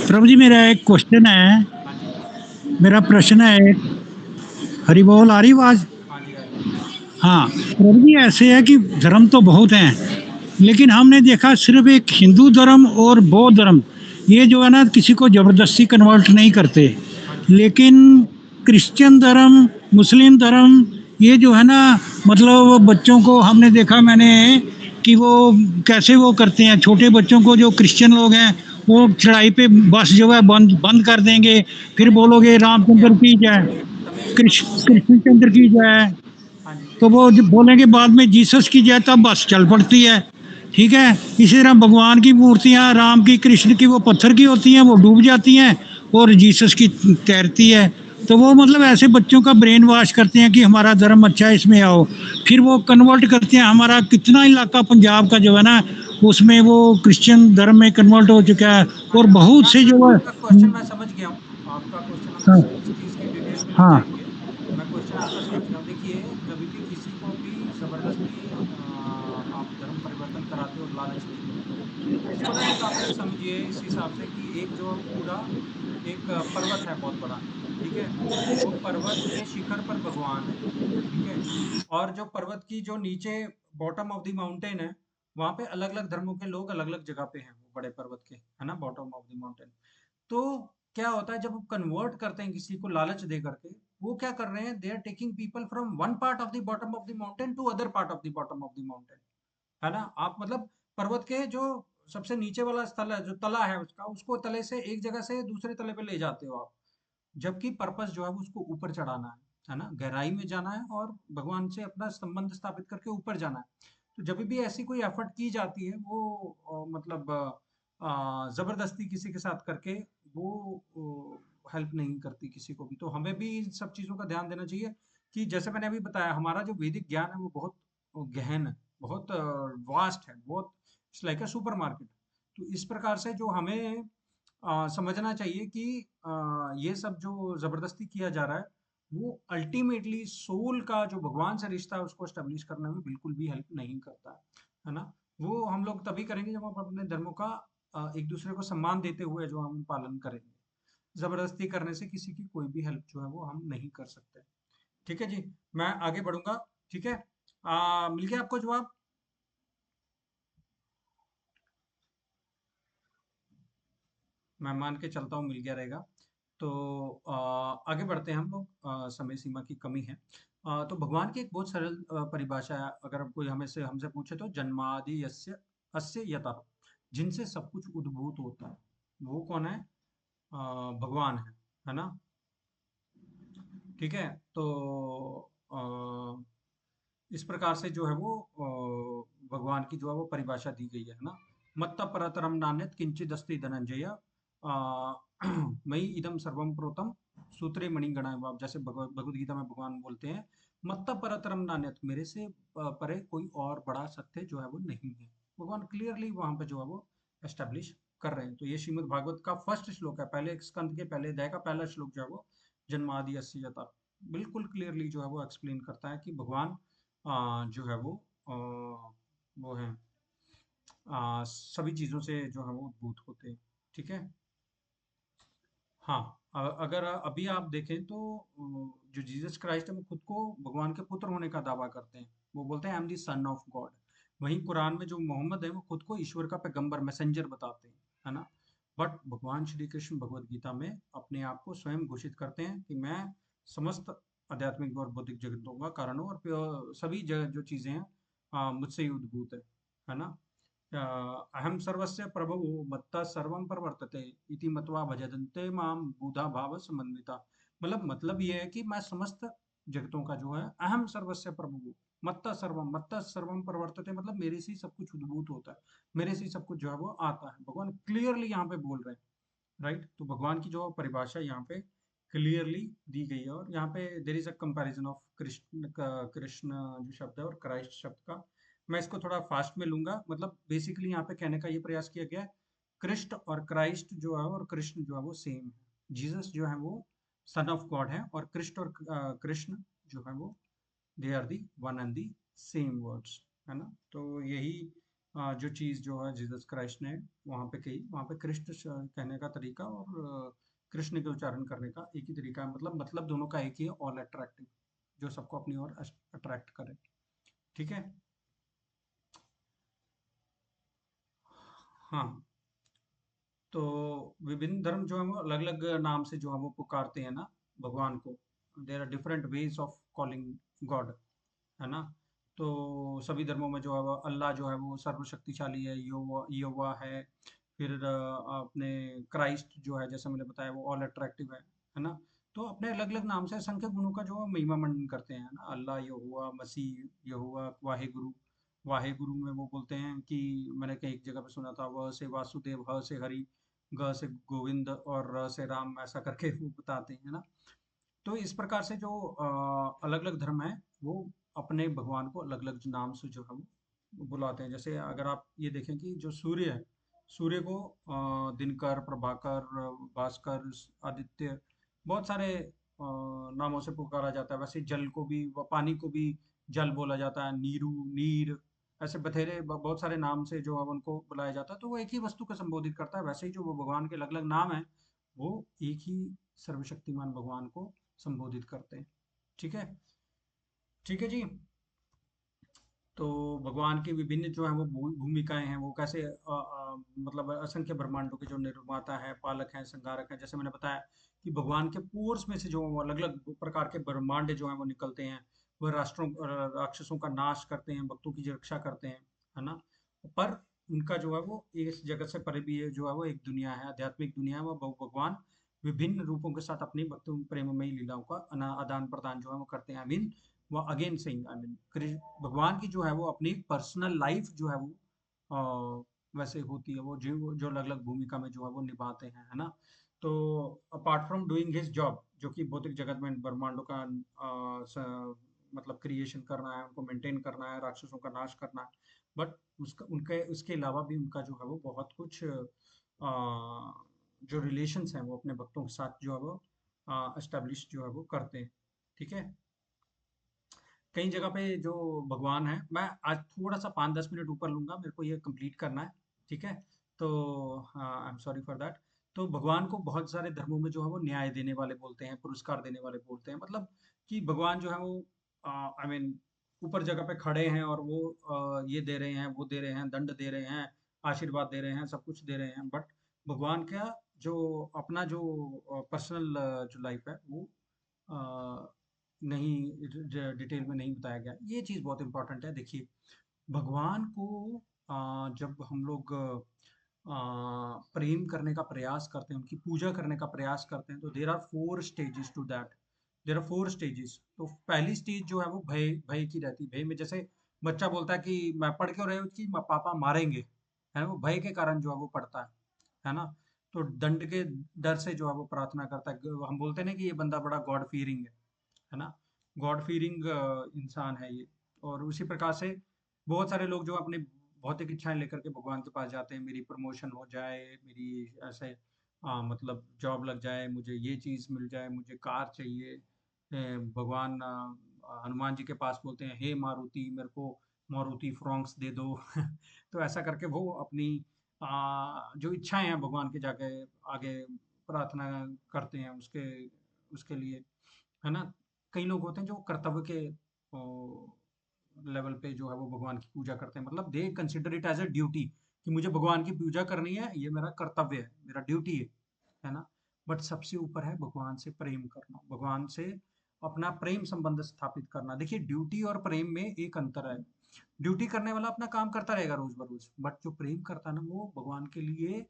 प्रभु जी मेरा एक क्वेश्चन है, हाँ जी, मेरा प्रश्न है एक। हरि बोल, आ रही आवाज? हाँ जी, आ रही है। हाँ प्रभु जी, ऐसे है कि धर्म तो बहुत हैं, लेकिन हमने देखा सिर्फ एक हिंदू धर्म और बौद्ध धर्म, ये जो है ना किसी को जबरदस्ती कन्वर्ट नहीं करते। हाँ जी, लेकिन क्रिश्चियन धर्म, मुस्लिम धर्म, ये जो है ना, मतलब बच्चों को हमने देखा, मैंने कि वो कैसे वो करते हैं, छोटे बच्चों को, जो क्रिश्चियन लोग हैं वो चढ़ाई पे बस जो है बंद बंद कर देंगे, फिर अरे वो बोलोगे समझ गया, रामचंद्र की जय, कृष्ण चंद्र की जय, हाँ जी, तो वो जब बोलेंगे बाद में जीसस की जय, तब बस चल पड़ती है। ठीक है। इसी तरह भगवान की मूर्तियां, राम की, कृष्ण की, वो पत्थर की होती हैं, वो डूब जाती हैं, और जीसस की तैरती है। तो वो मतलब ऐसे बच्चों का ब्रेन वॉश करते हैं कि हमारा धर्म अच्छा है, इसमें आओ। फिर वो कन्वर्ट करते हैं। हमारा कितना इलाका पंजाब का जो है ना, उसमें वो क्रिश्चियन धर्म में कन्वर्ट हो चुका है, हाँ और जी। बहुत से जो है। आपका क्वेश्चन मैं समझ गया हूँ। आपका क्वेश्चन हम हाँ, इस चीज़ की डिटेल में नहीं हाँ, जाएंगे। मैं क्वेश्चन आपका समझ गया हूँ। देखिए, कभी भी किसी को भी ज़बरदस्ती आप धर्म परिवर्तन कराते हो और लालच नहीं देते हो। इसको ना एक आप एक समझिए इस हिसाब से कि एक जो पूरा एक पर्वत है बहुत बड़ा, ठीक है? वो पर्वत के शिखर पर भगवान है, ठीक है? और जो पर्वत की जो नीचे बॉटम ऑफ द माउंटेन है, वहाँ पे अलग-अलग धर्मों के लोग अलग-अलग जगह पे हैं, वो बड़े पर्वत के, है ना, बॉटम ऑफ द माउंटेन। तो क्या होता है जब वो कन्वर्ट करते हैं किसी को लालच दे करके, वो क्या कर रहे हैं, they are taking people from one part of the bottom of the mountain to other part of the bottom of the mountain, है ना। आप मतलब पर्वत के जो सबसे नीचे वाला स्थल है, जो तला है उसका, उसको तले से एक जगह से दूसरे तले पे ले जाते हो आप, जबकि पर्पस जो है वो उसको ऊपर चढ़ाना है ना, गहराई में जाना है और भगवान से अपना संबंध स्थापित करके ऊपर जाना है। तो जब भी ऐसी कोई एफर्ट की जाती है वो मतलब जबरदस्ती किसी के साथ करके वो हेल्प नहीं करती किसी को भी। तो हमें भी इन सब चीजों का ध्यान देना चाहिए कि जैसे मैंने अभी बताया, हमारा जो वैदिक ज्ञान है वो बहुत गहन है, बहुत वास्ट है, बहुत it's like a super market. तो इस प्रकार से जो हमें समझना चाहिए कि ये सब जो जबरदस्ती किया जा रहा है वो अल्टीमेटली सोल का जो भगवान से रिश्ता है उसको एस्टेब्लिश करने में बिल्कुल भी हेल्प नहीं करता है ना। वो हम लोग तभी करेंगे जब हम अपने धर्मों का एक दूसरे को सम्मान देते हुए जो हम पालन करेंगे। जबरदस्ती करने से किसी की कोई भी हेल्प जो है वो हम नहीं कर सकते। ठीक है जी, मैं आगे बढ़ूंगा। ठीक है, मिल गया आपको जवाब? मैं मान के चलता हूँ मिल गया रहेगा। तो आगे बढ़ते हैं हम लोग, समय सीमा की कमी है। तो भगवान की एक बहुत सरल परिभाषा है, अगर कोई हमें से हमसे पूछे तो जन्मादि यस्य अस्य यतः, जिनसे सब कुछ उद्भूत होता है वो कौन है? भगवान है ना। ठीक है, तो इस प्रकार से जो है वो भगवान की जो है वो परिभाषा दी गई है ना। मत्त परतरम नान्यत किंचित अस्ति धनंजय, मयि इदम सर्वम प्रोतम सूत्रे मणिगणा एवं, जैसे भगवद गीता में भगवान बोलते हैं मत्त परतरम नान्यत, मेरे से परे कोई और बड़ा सत्य जो है वो नहीं है। भगवान क्लियरली वहां पे जो है वो एस्टेब्लिश कर रहे हैं। तो ये श्रीमद् भागवत का फर्स्ट श्लोक है, पहले स्कंद के पहले अध्याय का पहला श्लोक जो है वो जन्मादि अस्य यथा बिल्कुल क्लियरली जो है वो एक्सप्लेन करता है कि भगवान जो है वो है सभी चीजों से जो है वो उद्भूत होते हैं। ठीक है। हाँ, अगर अभी आप देखें तो जो जीसस क्राइस्ट है वो खुद को भगवान के पुत्र होने का दावा करते हैं। वो बोलते हैं I am the son of God. वहीं कुरान में जो मोहम्मद है वो खुद को ईश्वर का पैगंबर मैसेंजर बताते हैं, है ना। बट भगवान श्री कृष्ण भगवद गीता में अपने आप को स्वयं घोषित करते हैं कि मैं समस्त आध्यात्मिक और बौद्धिक जगतों का कारण हूँ, और सभी जो चीजें हैं मुझसे ही उद्भूत है ना। अहम सर्वस्य प्रभवो मत्तः सर्वं प्रवर्तते इति मत्वा भजन्ते मां बुधा भाव समन्विता। मतलब ये है कि मैं समस्त जगतों का जो है अहम सर्वस्य प्रभु, मत्तः सर्वम प्रवर्तते, मतलब मेरे से ही सब कुछ उद्भूत होता है, मेरे से ही सब कुछ जो है वो आता है। भगवान क्लियरली यहाँ पे बोल रहे हैं, राइट। तो भगवान की जो परिभाषा यहाँ पे क्लियरली दी गई है, और यहाँ पे देर is a comparison of Krishna जो शब्द है और क्राइस्ट शब्द का। मैं इसको थोड़ा फास्ट में लूंगा, मतलब बेसिकली यहाँ पे कहने का ये प्रयास किया गया है, कृष्ण और क्राइस्ट जो है और कृष्ण जो है वो सेम है। जीसस जो है वो सन ऑफ गॉड है, और कृष्ण और कृष्ण जो है वो they are the one and the same words, है ना। तो यही जो चीज जो है जीसस क्राइस्ट ने वहां पे कही, वहां पे कृष्ण कहने का तरीका और कृष्ण के उच्चारण करने का एक ही तरीका है। मतलब दोनों का एक ही है, ऑल अट्रैक्टिव, जो सबको अपनी ओर अट्रैक्ट करे। ठीक है। हाँ, तो विभिन्न धर्म जो है वो अलग अलग नाम से जो है वो पुकारते हैं ना भगवान को। There are different ways of calling God, है ना। तो सभी धर्मों में जो है वो अल्लाह जो है वो सर्वशक्तिशाली है, यहोवा है। फिर अपने क्राइस्ट जो है जैसे मैंने बताया वो ऑल अट्रैक्टिव है ना। तो अपने अलग अलग नाम से असंख्य गुणों का जो है महिमा मंडन करते हैं ना, अल्लाह, यहोवा, मसीह, यहोवा, वाहेगुरु। वाहेगुरु में वो बोलते हैं कि मैंने कहीं एक जगह पे सुना था, व से वासुदेव, ह से हरि, ग से गोविंद और र से राम, ऐसा करके वो बताते हैं ना। तो इस प्रकार से जो अलग अलग धर्म है वो अपने भगवान को अलग अलग नाम से जो है वो बुलाते हैं। जैसे अगर आप ये देखें कि जो सूर्य है, सूर्य को दिनकर, प्रभाकर, भास्कर, आदित्य, बहुत सारे नामों से पुकारा जाता है। वैसे जल को भी, पानी को भी जल बोला जाता है, नीरू, नीर, ऐसे बथेरे बहुत सारे नाम से जो है उनको बुलाया जाता है। तो वो एक ही वस्तु को संबोधित करता है। वैसे ही जो वो भगवान के अलग अलग नाम है वो एक ही सर्वशक्तिमान भगवान को संबोधित करते हैं। ठीक है। ठीक है जी। तो भगवान की विभिन्न जो है वो भूमिकाएं हैं, वो कैसे मतलब असंख्य ब्रह्मांडों के जो निर्माता है, पालक हैं, संहारक हैं। जैसे मैंने बताया कि भगवान के पोर्स में से जो अलग अलग प्रकार के ब्रह्मांड जो है वो निकलते हैं। वह राक्षसों का नाश करते हैं, भक्तों की रक्षा करते हैं, है ना। पर उनका जो है वो इस जगत से परे भी जो है वो एक दुनिया है, आध्यात्मिक दुनिया है। वो भगवान विभिन्न रूपों के साथ अपनी भक्तों प्रेममयी लीलाओं का आदान प्रदान जो है वो करते हैं। I mean, वो अगेन सेइंग आई मीन भगवान की जो है वो अपनी पर्सनल लाइफ जो है वो वैसे होती है, वो जो अलग अलग भूमिका में जो है वो निभाते हैं, है ना। तो apart from doing his job, जो कि भौतिक जगत में ब्रह्मांडों का मतलब क्रिएशन करना है, उनको मेंटेन करना है, राक्षसों का नाश करना है, बट उसका उनके उसके अलावा भी उनका जो है वो बहुत कुछ जो रिलेशंस हैं वो अपने भक्तों के साथ जो है वो एस्टेब्लिश जो है वो करते हैं। ठीक है। कई जगह पे जो भगवान है, मैं आज थोड़ा सा 5-10 मिनट ऊपर लूंगा, मेरे को ये कंप्लीट करना है। ठीक है। तो I am sorry for that. तो भगवान को बहुत सारे धर्मों में जो है वो न्याय देने वाले बोलते हैं, पुरस्कार देने वाले बोलते हैं, मतलब कि भगवान जो है वो आई मीन ऊपर जगह पे खड़े हैं और वो ये दे रहे हैं, वो दे रहे हैं, दंड दे रहे हैं, आशीर्वाद दे रहे हैं, सब कुछ दे रहे हैं, बट भगवान का जो अपना जो पर्सनल जो लाइफ है वो नहीं डिटेल में नहीं बताया गया। ये चीज़ बहुत इंपॉर्टेंट है। देखिए, भगवान को जब हम लोग प्रेम करने का प्रयास करते हैं, उनकी पूजा करने का प्रयास करते हैं, तो there are 4 stages to that. There are 4 stages. तो पहली स्टेज जो है वो भय भय की रहती है। भय में जैसे बच्चा बोलता है कि मैं पढ़ क्यों रही हूँ कि पापा मारेंगे, है ना, वो भय के कारण जो है वो पढ़ता है ना। तो दंड के डर से जो है वो प्रार्थना करता है। हम बोलते हैं ना कि ये बंदा बड़ा गॉड फीयरिंग है ना, गॉड फीयरिंग इंसान है ये। और उसी प्रकार से बहुत सारे लोग जो अपनी भौतिक इच्छाएं लेकर के भगवान के पास जाते हैं, मेरी प्रमोशन हो जाए, मेरी ऐसे मतलब जॉब लग जाए, मुझे ये चीज़ मिल जाए, मुझे कार चाहिए। भगवान हनुमान जी के पास बोलते हैं, हे मारुति मेरे को मारुति फ्रॉन्क्स दे दो तो ऐसा करके वो अपनी जो इच्छाएं हैं भगवान के जाके आगे प्रार्थना करते हैं उसके उसके लिए, है ना। कई लोग होते हैं जो कर्तव्य के लेवल पे जो है वो भगवान की पूजा करते हैं, मतलब they consider it as a duty कि मुझे भगवान की पूजा करनी है, ये मेरा कर्तव्य है, मेरा ड्यूटी है ना। बट सबसे ऊपर है भगवान से प्रेम करना, भगवान से अपना प्रेम संबंध स्थापित करना। देखिए, ड्यूटी और प्रेम में एक अंतर है। ड्यूटी करने वाला अपना काम करता रहेगा रोज बरोज, बट जो प्रेम करता है ना वो भगवान के लिए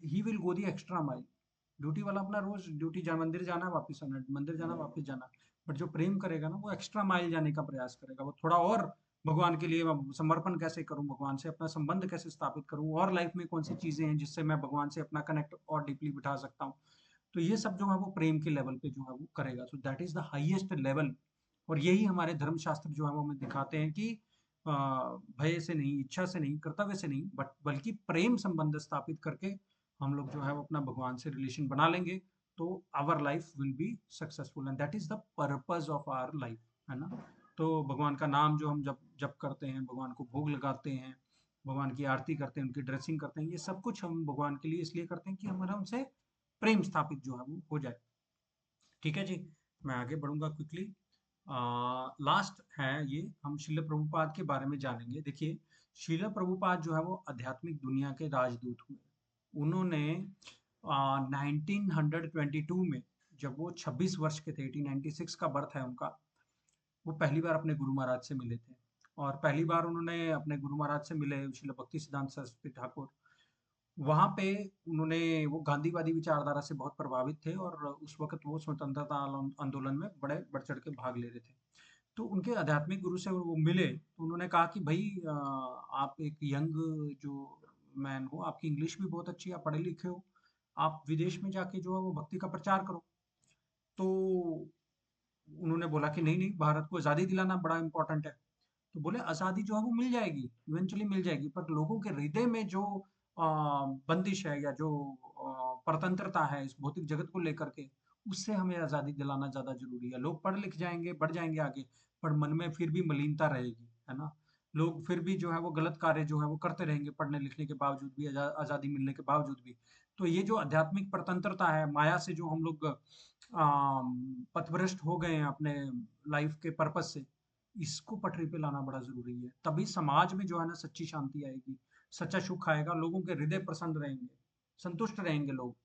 he will go the extra mile. Duty वाला अपना रोज ड्यूटी मंदिर जाना वापस आना, मंदिर जाना वापस जाना, बट जो प्रेम करेगा ना वो एक्स्ट्रा माइल जाने का प्रयास करेगा, वो थोड़ा और भगवान के लिए मैं समर्पण कैसे करूं, भगवान से अपना संबंध कैसे स्थापित करूं, और लाइफ में कौन सी चीजें हैं जिससे मैं भगवान से अपना कनेक्ट और डीपली बिठा सकता हूँ। तो ये सब जो है वो प्रेम के लेवल पे जो है वो करेगा। So that is the highest level. और यही हमारे धर्मशास्त्र जो है वो हमें दिखाते हैं कि भय से नहीं, इच्छा से नहीं, कर्तव्य से नहीं, बट बल्कि प्रेम संबंध स्थापित करके हम लोग जो है वो अपना भगवान से रिलेशन बना लेंगे, तो our life will be successful and that is the purpose of our life, है ना। तो भगवान का नाम जो हम जब जब करते हैं, भगवान को भोग लगाते हैं, भगवान की आरती करते हैं, उनकी ड्रेसिंग करते हैं, ये सब कुछ हम भगवान के लिए इसलिए करते हैं कि हमारा हमसे प्रेम स्थापित जो है वो हो जाए। ठीक है जी। मैं आगे बढ़ूंगा क्विकली। लास्ट है ये, हम श्रील प्रभुपाद के बारे में जानेंगे। देखिए, श्रील प्रभुपाद जो है वो आध्यात्मिक दुनिया के राजदूत हुए। उन्होंने 1922 में, जब वो 26 वर्ष के थे, 1896 का बर्थ है उनका, वो पहली बार अपने गुरु महाराज से मिले थे। और पहली बार उन्होंने अपने गुरु महाराज से मिले, श्रील भक्ति सिद्धांत सरस्वती ठाकुर। वहाँ पे उन्होंने, वो गांधीवादी विचारधारा से बहुत प्रभावित थे और उस वक़्त वो स्वतंत्रता आंदोलन में बड़े बढ़-चढ़ के भाग ले रहे थे। तो उनके आध्यात्मिक गुरु से वो मिले, तो उन्होंने कहा कि भई आप एक यंग जो मैन हो, आपकी इंग्लिश भी बहुत अच्छी है, आप पढ़े-लिखे हो, आप विदेश में जाके जो है वो भक्ति का प्रचार करो। तो उन्होंने बोला कि नहीं, नहीं, भारत को आज़ादी दिलाना बड़ा इम्पोर्टेंट है। तो बोले आज़ादी जो है वो मिल जाएगी, इवेंचुअली मिल जाएगी, पर लोगों के हृदय में जो बंदिश है या जो परतंत्रता है इस भौतिक जगत को लेकर के, उससे हमें आज़ादी दिलाना ज़्यादा ज़रूरी है। लोग पढ़ लिख जाएँगे, बढ़ जाएँगे आगे, पर मन में फिर भी मलिनता रहेगी, है ना? लोग फिर भी जो है वो गलत कार्य जो है वो करते रहेंगे, पढ़ने लिखने के बावजूद भी, आज़ादी मिलने के बावजूद भी। तो ये जो आध्यात्मिक परतंत्रता है, माया से जो हम लोग पथभ्रष्ट हो गए हैं अपने लाइफ के पर्पस से, इसको पटरी पे लाना बड़ा ज़रूरी है। तभी समाज में जो है ना सच्ची शांति आएगी, सच्चा सुख आएगा, लोगों के हृदय प्रसन्न रहेंगे, संतुष्ट रहेंगे लोग।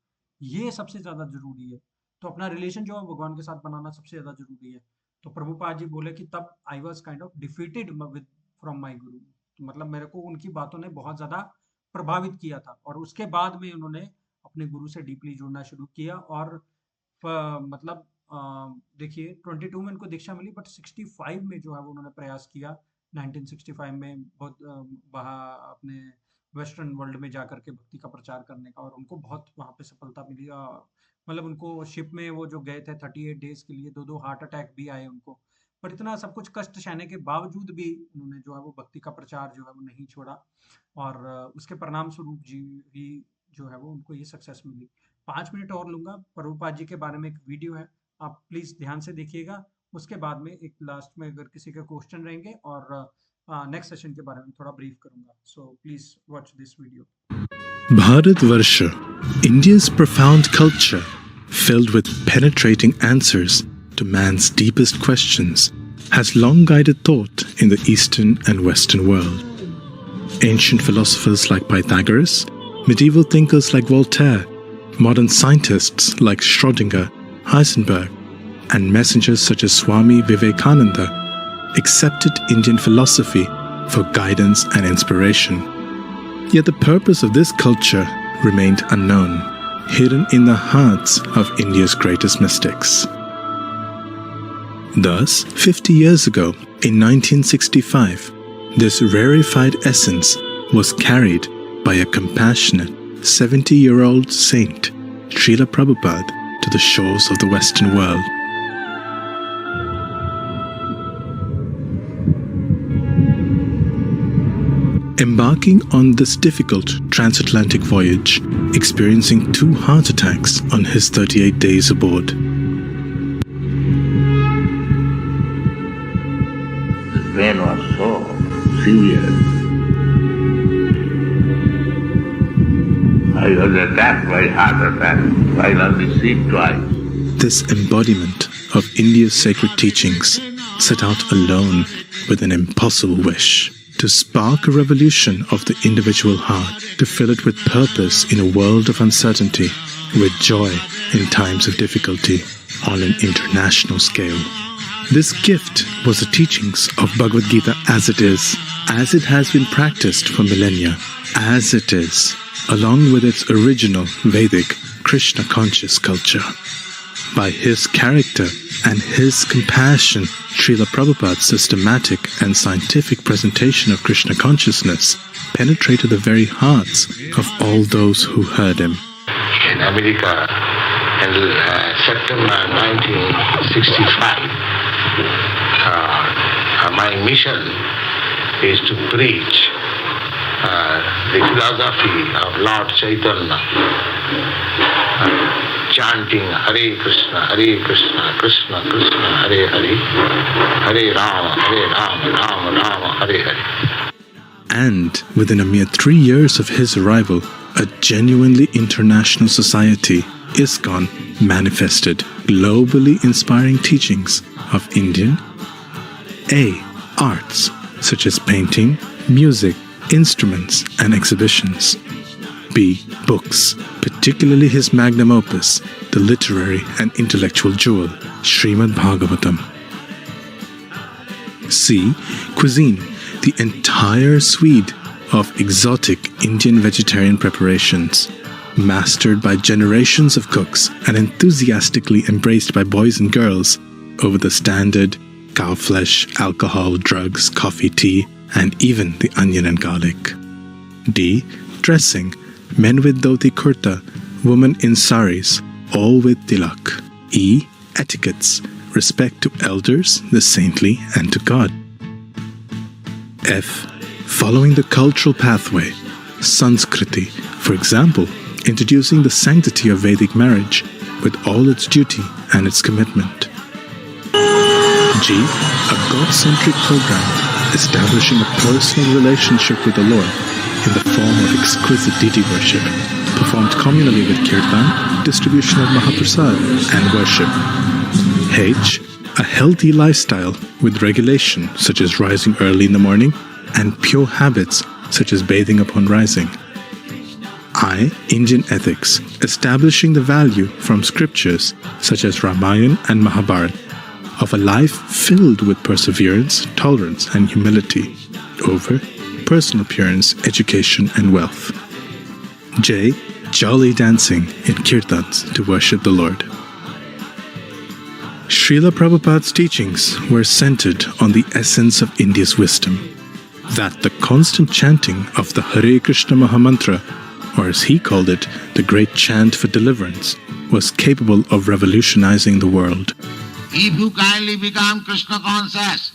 ये सबसे ज़्यादा ज़रूरी है। तो अपना रिलेशन जो है भगवान के साथ बनाना सबसे ज़्यादा ज़रूरी है। तो प्रभुपाद जी बोले कि तब I was kind of defeated with from my गुरु। तो मतलब मेरे को उनकी बातों ने बहुत ज़्यादा प्रभावित किया था, और उसके बाद में उन्होंने अपने गुरु से डीपली जुड़ना शुरू किया और मतलब देखिए 22 में उनको दीक्षा मिली, बट 65 में जो है वो उन्होंने प्रयास किया, 1965 में बहुत बाहर अपने वेस्टर्न वर्ल्ड में जाकर के भक्ति का प्रचार करने का, और उनको बहुत वहाँ पे सफलता मिली। मतलब उनको शिप में वो जो गए थे 38 डेज के लिए, 2 हार्ट अटैक भी आए उनको, पर इतना सब कुछ कष्ट सहने के बावजूद भी उन्होंने जो है वो भक्ति का प्रचार जो है वो नहीं छोड़ा, और उसके परिणाम स्वरूप जी ही जो है वो उनको ये सक्सेस मिली। 5 मिनट और लूंगा। प्रभुपाद जी के बारे में एक वीडियो है, आप प्लीज ध्यान से देखिएगा। उसके बाद में एक लास्ट में अगर किसी के क्वेश्चन रहेंगे, और नेक्स्ट सेशन के बारे में थोड़ा ब्रीफ करूंगा, so please watch this video. Bharatvarsha, India's profound culture, filled with penetrating answers to man's deepest questions, has long guided thought in the Eastern and Western world. Ancient philosophers like Pythagoras, medieval thinkers like Voltaire, modern scientists like Schrödinger, Heisenberg, and messengers such as Swami Vivekananda accepted Indian philosophy for guidance and inspiration. Yet the purpose of this culture remained unknown, hidden in the hearts of India's greatest mystics. Thus, 50 years ago, in 1965, this rarefied essence was carried by a compassionate 70-year-old saint, Srila Prabhupada, to the shores of the Western world. Embarking on this difficult transatlantic voyage, experiencing 2 heart attacks on his 38 days aboard. The pain was so severe. I was attacked by heart attack while on the sea twice. This embodiment of India's sacred teachings set out alone with an impossible wish to spark a revolution of the individual heart, to fill it with purpose in a world of uncertainty, with joy in times of difficulty on an international scale. This gift was the teachings of Bhagavad Gita as it has been practiced for millennia, as it is, along with its original Vedic Krishna conscious culture. By his character and his compassion, Srila Prabhupada's systematic and scientific presentation of Krishna consciousness penetrated the very hearts of all those who heard him. In America, in September 1965, my mission is to preach the philosophy of Lord Chaitanya, chanting Hare Krishna, Krishna Krishna, Hare Hare, Hare Rama, Rama Rama, Hare Hare. And within a mere 3 years of his arrival, a genuinely international society, ISKCON, manifested, globally inspiring teachings of Indian A. Arts, such as painting, music, instruments, and exhibitions. B. Books, particularly his magnum opus, the literary and intellectual jewel, Srimad Bhagavatam. C. Cuisine, the entire suite of exotic Indian vegetarian preparations, mastered by generations of cooks and enthusiastically embraced by boys and girls over the standard cow flesh, alcohol, drugs, coffee, tea, and even the onion and garlic. D. Dressing, men with dhoti kurta, women in saris, all with tilak. E. Etiquettes, respect to elders, the saintly, and to God. F. Following the cultural pathway, Sanskriti, for example, introducing the sanctity of Vedic marriage with all its duty and its commitment. G. A God-centric program establishing a personal relationship with the Lord in the form of exquisite deity worship, performed communally with kirtan, distribution of Mahaprasad, and worship. H. A healthy lifestyle with regulation such as rising early in the morning and pure habits such as bathing upon rising. I. Indian ethics, establishing the value from scriptures such as Ramayana and Mahabharata of a life filled with perseverance, tolerance, and humility over personal appearance, education, and wealth. J. Jolly dancing in kirtans to worship the Lord. Srila Prabhupada's teachings were centered on the essence of India's wisdom, that the constant chanting of the Hare Krishna Mahamantra, or as he called it, the great chant for deliverance, was capable of revolutionizing the world. If you kindly become Krishna conscious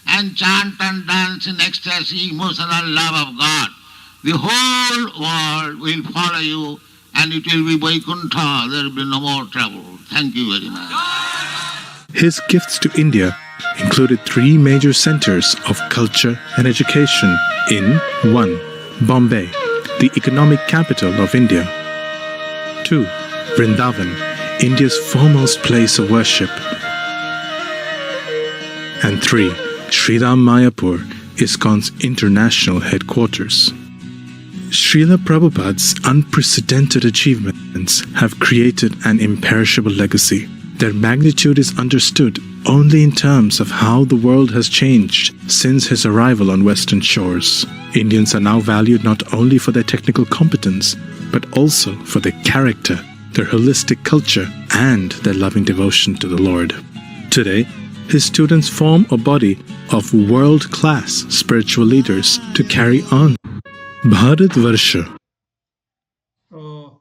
and chant and dance in ecstasy, emotional love of God, the whole world will follow you and it will be Vaikuntha. There will be no more trouble. Thank you very much. His gifts to India included 3 major centers of culture and education in 1. Bombay, the economic capital of India. 2. Vrindavan, India's foremost place of worship. And 3. Sriram Mayapur, ISKCON's international headquarters. Srila Prabhupada's unprecedented achievements have created an imperishable legacy. Their magnitude is understood only in terms of how the world has changed since his arrival on Western shores. Indians are now valued not only for their technical competence, but also for their character, their holistic culture, and their loving devotion to the Lord. Today, his students form a body of world-class spiritual leaders to carry on Bharatvarsha. तो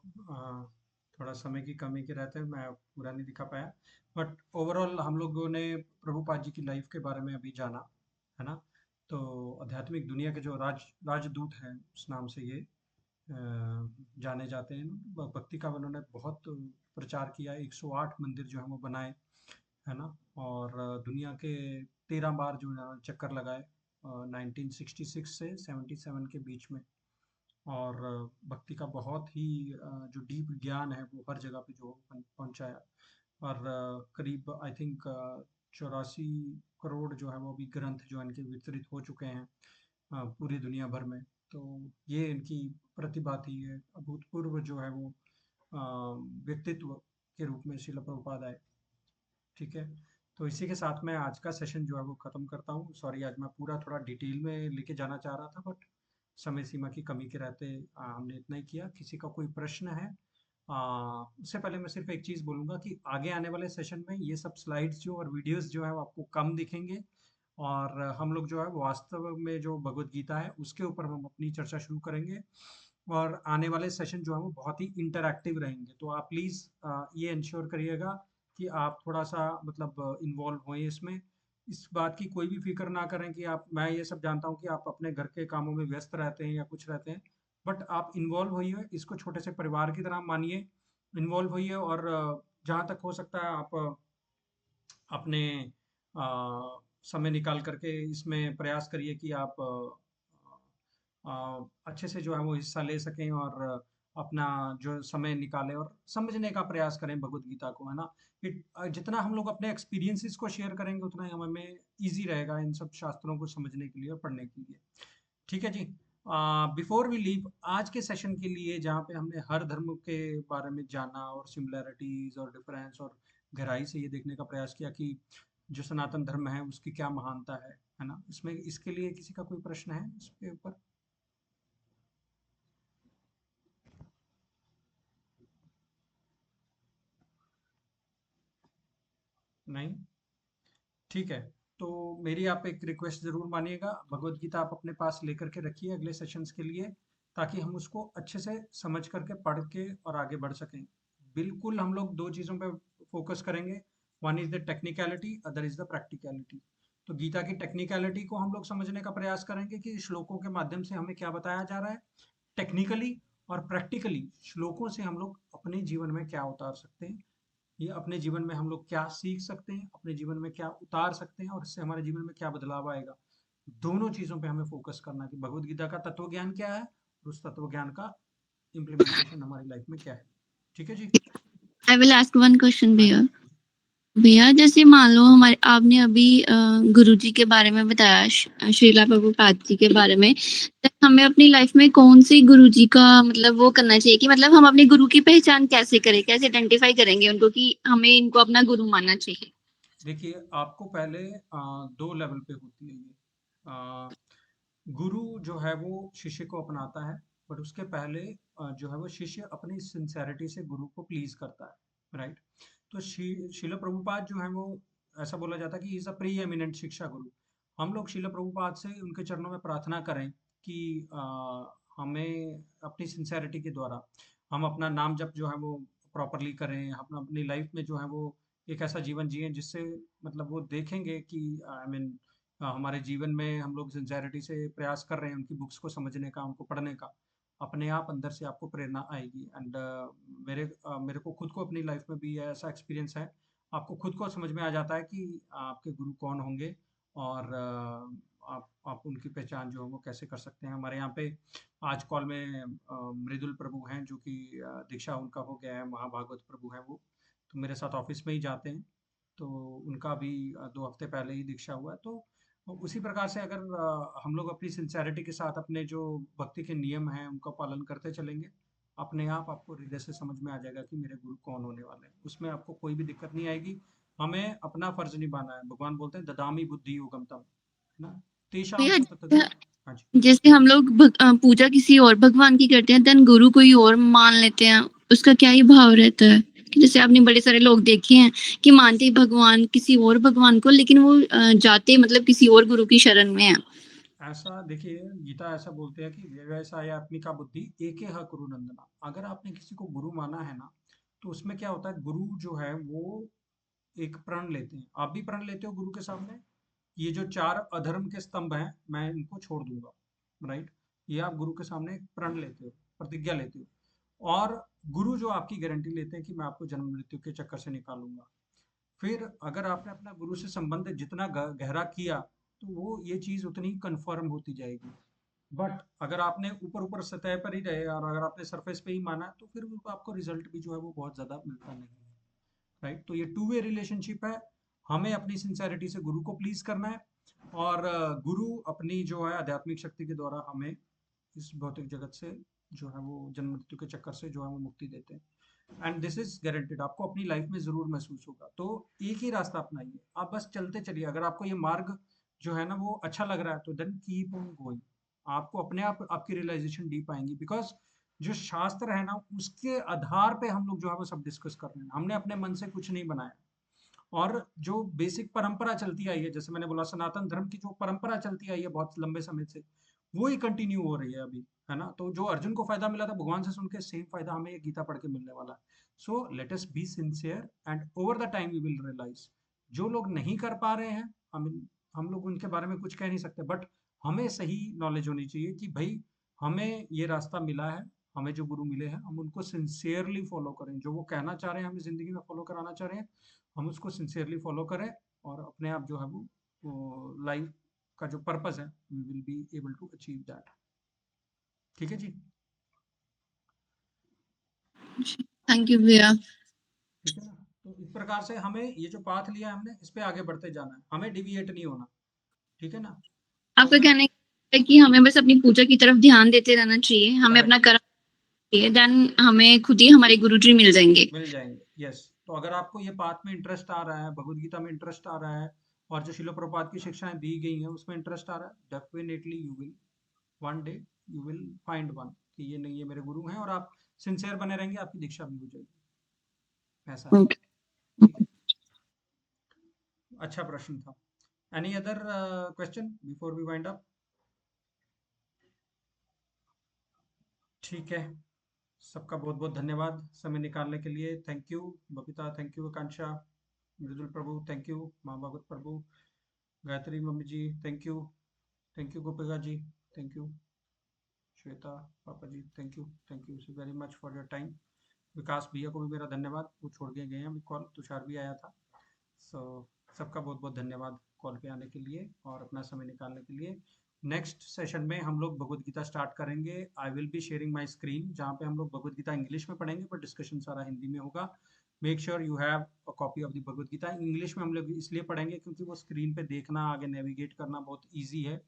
थोड़ा समय की कमी के रहते हैं, मैं पूरा नहीं दिखा पाया, बट ओवरऑल हम लोगों ने प्रभुपाद जी की लाइफ के बारे में अभी जाना, है ना। तो आध्यात्मिक दुनिया के जो राजदूत हैं, उस नाम से ये जाने जाते हैं। भक्ति का उन्होंने बहुत प्रचार किया, 108 मंदिर जो है वो बनाए, है ना। और दुनिया के 13 बार जो है चक्कर लगाए 1966 से 77 के बीच में। और भक्ति का बहुत ही जो डीप ज्ञान है वो हर जगह पे जो पहुंचाया। और करीब आई थिंक 84 करोड़ जो है वो भी ग्रंथ जो इनके वितरित हो चुके हैं पूरी दुनिया भर में। तो ये इनकी प्रतिभा थी, ये अभूतपूर्व जो है वो व्यक्तित्व के रूप में श्रील प्रभुपाद आए। ठीक है, तो इसी के साथ मैं आज का सेशन जो है वो ख़त्म करता हूँ। सॉरी, आज मैं पूरा थोड़ा डिटेल में लेके जाना चाह रहा था, बट समय सीमा की कमी के रहते हमने इतना ही किया। किसी का कोई प्रश्न है? उससे पहले मैं सिर्फ एक चीज़ बोलूँगा कि आगे आने वाले सेशन में ये सब स्लाइड्स जो और वीडियोस जो है वो आपको कम दिखेंगे, और हम लोग जो है वास्तव में जो भगवत गीता है उसके ऊपर हम अपनी चर्चा शुरू करेंगे। और आने वाले सेशन जो है वो बहुत ही इंटरैक्टिव रहेंगे। तो आप प्लीज़ ये इंश्योर करिएगा कि आप थोड़ा सा मतलब इन्वॉल्व हों इसमें। इस बात की कोई भी फिक्र ना करें कि आप, मैं ये सब जानता हूँ कि आप अपने घर के कामों में व्यस्त रहते हैं या कुछ रहते हैं, बट आप इन्वॉल्व होइए, इसको छोटे से परिवार की तरह मानिए, इन्वॉल्व होइए। और जहाँ तक हो सकता है आप अपने समय निकाल करके इसमें प्रयास करिए कि आप अच्छे से जो है वो हिस्सा ले सकें, और अपना जो समय निकालें और समझने का प्रयास करें भगवत गीता को, है ना। जितना हम लोग अपने एक्सपीरियंसेस को शेयर करेंगे उतना ही हमें ईजी रहेगा इन सब शास्त्रों को समझने के लिए और पढ़ने के लिए। ठीक है जी। बिफोर वी लीव, आज के सेशन के लिए जहाँ पे हमने हर धर्म के बारे में जाना और सिमिलैरिटीज और डिफरेंस और गहराई से ये देखने का प्रयास किया कि जो सनातन धर्म है उसकी क्या महानता है ना। इसमें इसके लिए किसी का कोई प्रश्न है इसके ऊपर? नहीं? ठीक है, तो मेरी आप एक रिक्वेस्ट ज़रूर मानिएगा, भगवत गीता आप अपने पास लेकर के रखिए अगले सेशंस के लिए, ताकि हम उसको अच्छे से समझ करके पढ़ के और आगे बढ़ सकें। बिल्कुल हम लोग 2 चीज़ों पे फोकस करेंगे, one is the technicality, other is the practicality. तो गीता की टेक्निकलिटी को हम लोग समझने का प्रयास करेंगे कि श्लोकों के माध्यम से हमें क्या बताया जा रहा है टेक्निकली, और प्रैक्टिकली श्लोकों से हम लोग अपने जीवन में क्या उतार सकते हैं, ये अपने जीवन में हम लोग क्या सीख सकते हैं, अपने जीवन में क्या उतार सकते हैं, और इससे हमारे जीवन में क्या बदलाव आएगा। दोनों चीज़ों पे हमें फोकस करना है कि भगवत गीता का तत्व ज्ञान क्या है और उस तत्व ज्ञान का इम्प्लीमेंटेशन हमारी लाइफ में क्या है। ठीक है जी। I will ask one question भैया। भैया जैसे मान लो हमारे आपने अभी गुरुजी के बारे में बताया, श्रीला प्रभुपाद जी के बारे में, तो हमें अपनी लाइफ में कौन सी गुरुजी का मतलब वो करना चाहिए कि मतलब हम अपने गुरु की पहचान कैसे करें, कैसे आइडेंटिफाई करेंगे उनको कि हमें इनको अपना गुरु मानना चाहिए? देखिए, आपको पहले 2 लेवल पे होती है ये। गुरु जो है वो शिष्य को अपनाता है, बट उसके पहले जो है वो शिष्य अपनी सिंसेरिटी से गुरु को प्लीज करता है, राइट। तो शील प्रभुपाद जो है वो ऐसा बोला जाता है कि इज अ प्री एमिनेंट शिक्षा गुरु। हम लोग शील प्रभुपाद से उनके चरणों में प्रार्थना करें कि हमें अपनी सिंसेरिटी के द्वारा हम अपना नाम जप जो है वो प्रॉपरली करें, हम अपनी लाइफ में जो है वो एक ऐसा जीवन जिए जिससे मतलब वो देखेंगे कि आई मीन हमारे जीवन में हम लोग सिंसेरिटी से प्रयास कर रहे हैं उनकी बुक्स को समझने का, उनको पढ़ने का। अपने आप अंदर से आपको प्रेरणा आएगी। एंड मेरे को खुद को अपनी लाइफ में भी ऐसा एक्सपीरियंस है। आपको खुद को समझ में आ जाता है कि आपके गुरु कौन होंगे और आप उनकी पहचान जो है वो कैसे कर सकते हैं। हमारे यहाँ पे आज कॉल में मृदुल प्रभु हैं जो कि दीक्षा उनका हो गया है, महाभागवत प्रभु हैं वो, तो मेरे साथ ऑफिस में ही जाते हैं। तो उनका भी 2 हफ्ते पहले ही दीक्षा हुआ है। तो उसी प्रकार से अगर हम लोग अपनी सिंसेरिटी के साथ अपने जो भक्ति के नियम हैं उनका पालन करते चलेंगे, अपने आप आपको हृदय से समझ में आ जाएगा कि मेरे गुरु कौन होने वाले हैं। उसमें आपको कोई भी दिक्कत नहीं आएगी। हमें अपना फर्ज निभाना है। भगवान बोलते हैं ददामी बुद्धि योगम तम, है ना? तेषां भैया च तत्। हाँ जी। जैसे हम लोग पूजा किसी और भगवान की करते हैं, देन गुरु कोई और मान लेते हैं, उसका क्या ही भाव रहता है? कि जैसे आपने बड़े सारे लोग देखे हैं कि मानते ही भगवान किसी और भगवान को, लेकिन वो जाते मतलब किसी और गुरु की शरण में है। ऐसा देखिए, गीता ऐसा बोलते हैं कि व्यवसायत्मिका बुद्धि एकेह कुरु नंदना। अगर आपने किसी को गुरु माना है ना, तो उसमें क्या होता है, गुरु जो है वो एक प्रण लेते हैं। आप भी प्रण लेते हो गुरु के सामने, ये जो 4 अधर्म के स्तंभ हैं मैं इनको छोड़ दूंगा, राइट? ये आप गुरु के सामने एक प्रण लेते हो, प्रतिज्ञा लेते हो। और गुरु जो आपकी गारंटी लेते हैं कि मैं आपको जन्म मृत्यु के चक्कर से निकालूंगा। फिर अगर आपने अपना गुरु से संबंध जितना गहरा किया, तो वो ये चीज उतनी कंफर्म होती जाएगी। बट अगर आपने ऊपर ऊपर सतह पर ही रहे और अगर आपने सरफेस पे ही माना, तो फिर वो आपको रिजल्ट भी जो है वो बहुत ज्यादा मिलता नहीं है, राइट? तो ये 2 वे रिलेशनशिप है। हमें अपनी सिंसेरिटी से गुरु को प्लीज करना है और गुरु अपनी जो है आध्यात्मिक शक्ति के द्वारा हमें इस भौतिक जगत से जो है वो जन्म मृत्यु के चक्कर से जो है वो मुक्ति देते हैं। एंड दिस इज गारंटेड, आपको अपनी लाइफ में जरूर महसूस होगा। तो एक ही रास्ता अपनाइए, आप बस चलते चलिए। अगर आपको ये मार्ग जो है ना वो अच्छा लग रहा है, तो देन कीप ऑन गोइंग। आपको अपने आप आपकी रियलाइजेशन डीप आएंगी, बिकॉज जो शास्त्र है ना उसके आधार पे हम लोग जो है वो सब डिस्कस कर रहे हैं। हमने अपने मन से कुछ नहीं बनाया। और जो बेसिक परंपरा चलती आई है, जैसे मैंने बोला सनातन धर्म की जो परंपरा चलती आई है बहुत लंबे समय से, वो ही कंटिन्यू हो रही है अभी, है ना? तो जो अर्जुन को फायदा मिला था भगवान से सुन के, सेम फायदा हमें ये गीता पढ़ के मिलने वाला है। So let us be sincere and over the time we will realise. जो लोग नहीं कर पा रहे हैं, हम लोग उनके बारे में कुछ कह नहीं सकते, बट हमें सही नॉलेज होनी चाहिए कि भाई हमें ये रास्ता मिला है, हमें जो गुरु मिले हैं हम उनको सिंसियरली फॉलो करें। जो वो कहना चाह रहे हैं, हमें जिंदगी में फॉलो कराना चाह रहे हैं, हम उसको सिंसियरली फॉलो करें और अपने आप जो है वो लाइफ का जो पर्पस है we will be able to achieve that. ठीक है जी? थैंक यू भैया। ठीक है ना? तो इस प्रकार से हमें ये जो पाथ लिया है हमने, इस पे आगे बढ़ते जाना है, हमें डिविएट नहीं होना। ठीक है ना? तो आपका कहना है कि हमें बस अपनी पूजा की तरफ ध्यान देते रहना चाहिए, हमें अपना कर्म चाहिए, देन हमें खुद ही हमारे गुरुजी मिल जाएंगे। मिल जाएंगे, यस। तो अगर आपको ये पाथ में इंटरेस्ट आ रहा है, भगवत गीता में इंटरेस्ट आ रहा है और जो शिल प्रभुपाद की शिक्षाएं दी गई हैं उसमें इंटरेस्ट आ रहा है, definitely you will one day you will find one कि ये नहीं, ये मेरे गुरु हैं, और आप सिंसियर बने रहेंगे, आपकी दीक्षा भी हो जाएगी। ऐसा है। ओके। ठीक है? अच्छा प्रश्न था। Any other question before we wind up? ठीक है, सबका बहुत बहुत धन्यवाद समय निकालने के लिए। Thank you Babita, thank you Akanksha, Mridul Prabhu thank you, माँ Bhagwat Prabhu, Gayatri mummy ji thank you Gopika ji thank you, Shweta papa ji thank you so very much for your time. Vikas भैया को भी मेरा धन्यवाद, वो छोड़ के गए हैं अभी कॉल, तुषार भी आया था। सो सबका बहुत बहुत धन्यवाद कॉल पे आने के लिए और अपना समय निकालने के लिए। नेक्स्ट सेशन में हम लोग भगवत गीता स्टार्ट करेंगे। I will be sharing my screen जहाँ पे हम लोग भगवत गीता इंग्लिश में पढ़ेंगे, पर डिस्कशन सारा हिंदी में होगा। Make sure you have a copy of the Bhagavad Gita. English में हम लोग इसलिए पढ़ेंगे क्योंकि वो स्क्रीन पे देखना, आगे नेविगेट करना बहुत ईजी है।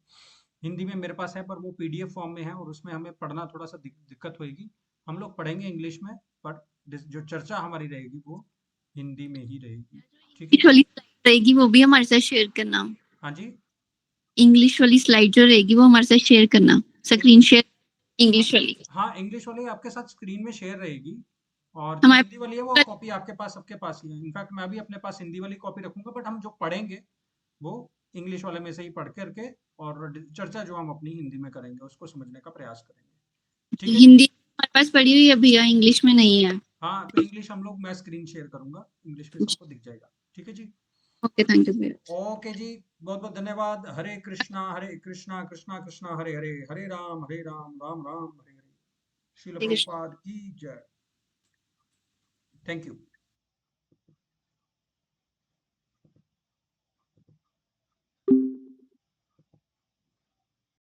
हिंदी में मेरे पास है पर वो PDF फॉर्म में है और उसमें हमें पढ़ना थोड़ा सा दिक्कत होगी। हम लोग पढ़ेंगे इंग्लिश में, बट जो चर्चा हमारी रहेगी वो हिंदी में ही रहेगी। ठीक है? इंग्लिश वाली स्लाइड रहेगी वो भी हमारे साथ शेयर करना। हाँ जी, इंग्लिश वाली स्लाइड जो रहेगी वो हमारे साथ शेयर करना, स्क्रीन शेयर इंग्लिश वाली। हाँ इंग्लिश वाली आपके साथ स्क्रीन में शेयर रहेगी और जो हमारे हिंदी वाली है वो कॉपी आपके पास, सबके पास ही है। इनफैक्ट मैं भी अपने पास हिंदी वाली कॉपी रखूंगा, बट हम जो पढ़ेंगे वो इंग्लिश वाले में से ही पढ़ करके, और चर्चा जो हम अपनी हिंदी में करेंगे उसको समझने का प्रयास करेंगे। ठीक है जी? हिंदी हमारे पास पढ़ी हुई है भैया, इंग्लिश में नहीं है। हाँ, तो इंग्लिश हम लोग, मैं स्क्रीन शेयर करूंगा, इंग्लिश में सबको दिख जाएगा। ठीक है जी? ओके, थैंक यू भैया। ओके जी, बहुत बहुत धन्यवाद। हरे कृष्णा कृष्णा कृष्णा हरे हरे, हरे राम राम राम हरे हरे। श्रील हरे कृष्ण। प्रभुपाद की जय। Thank you.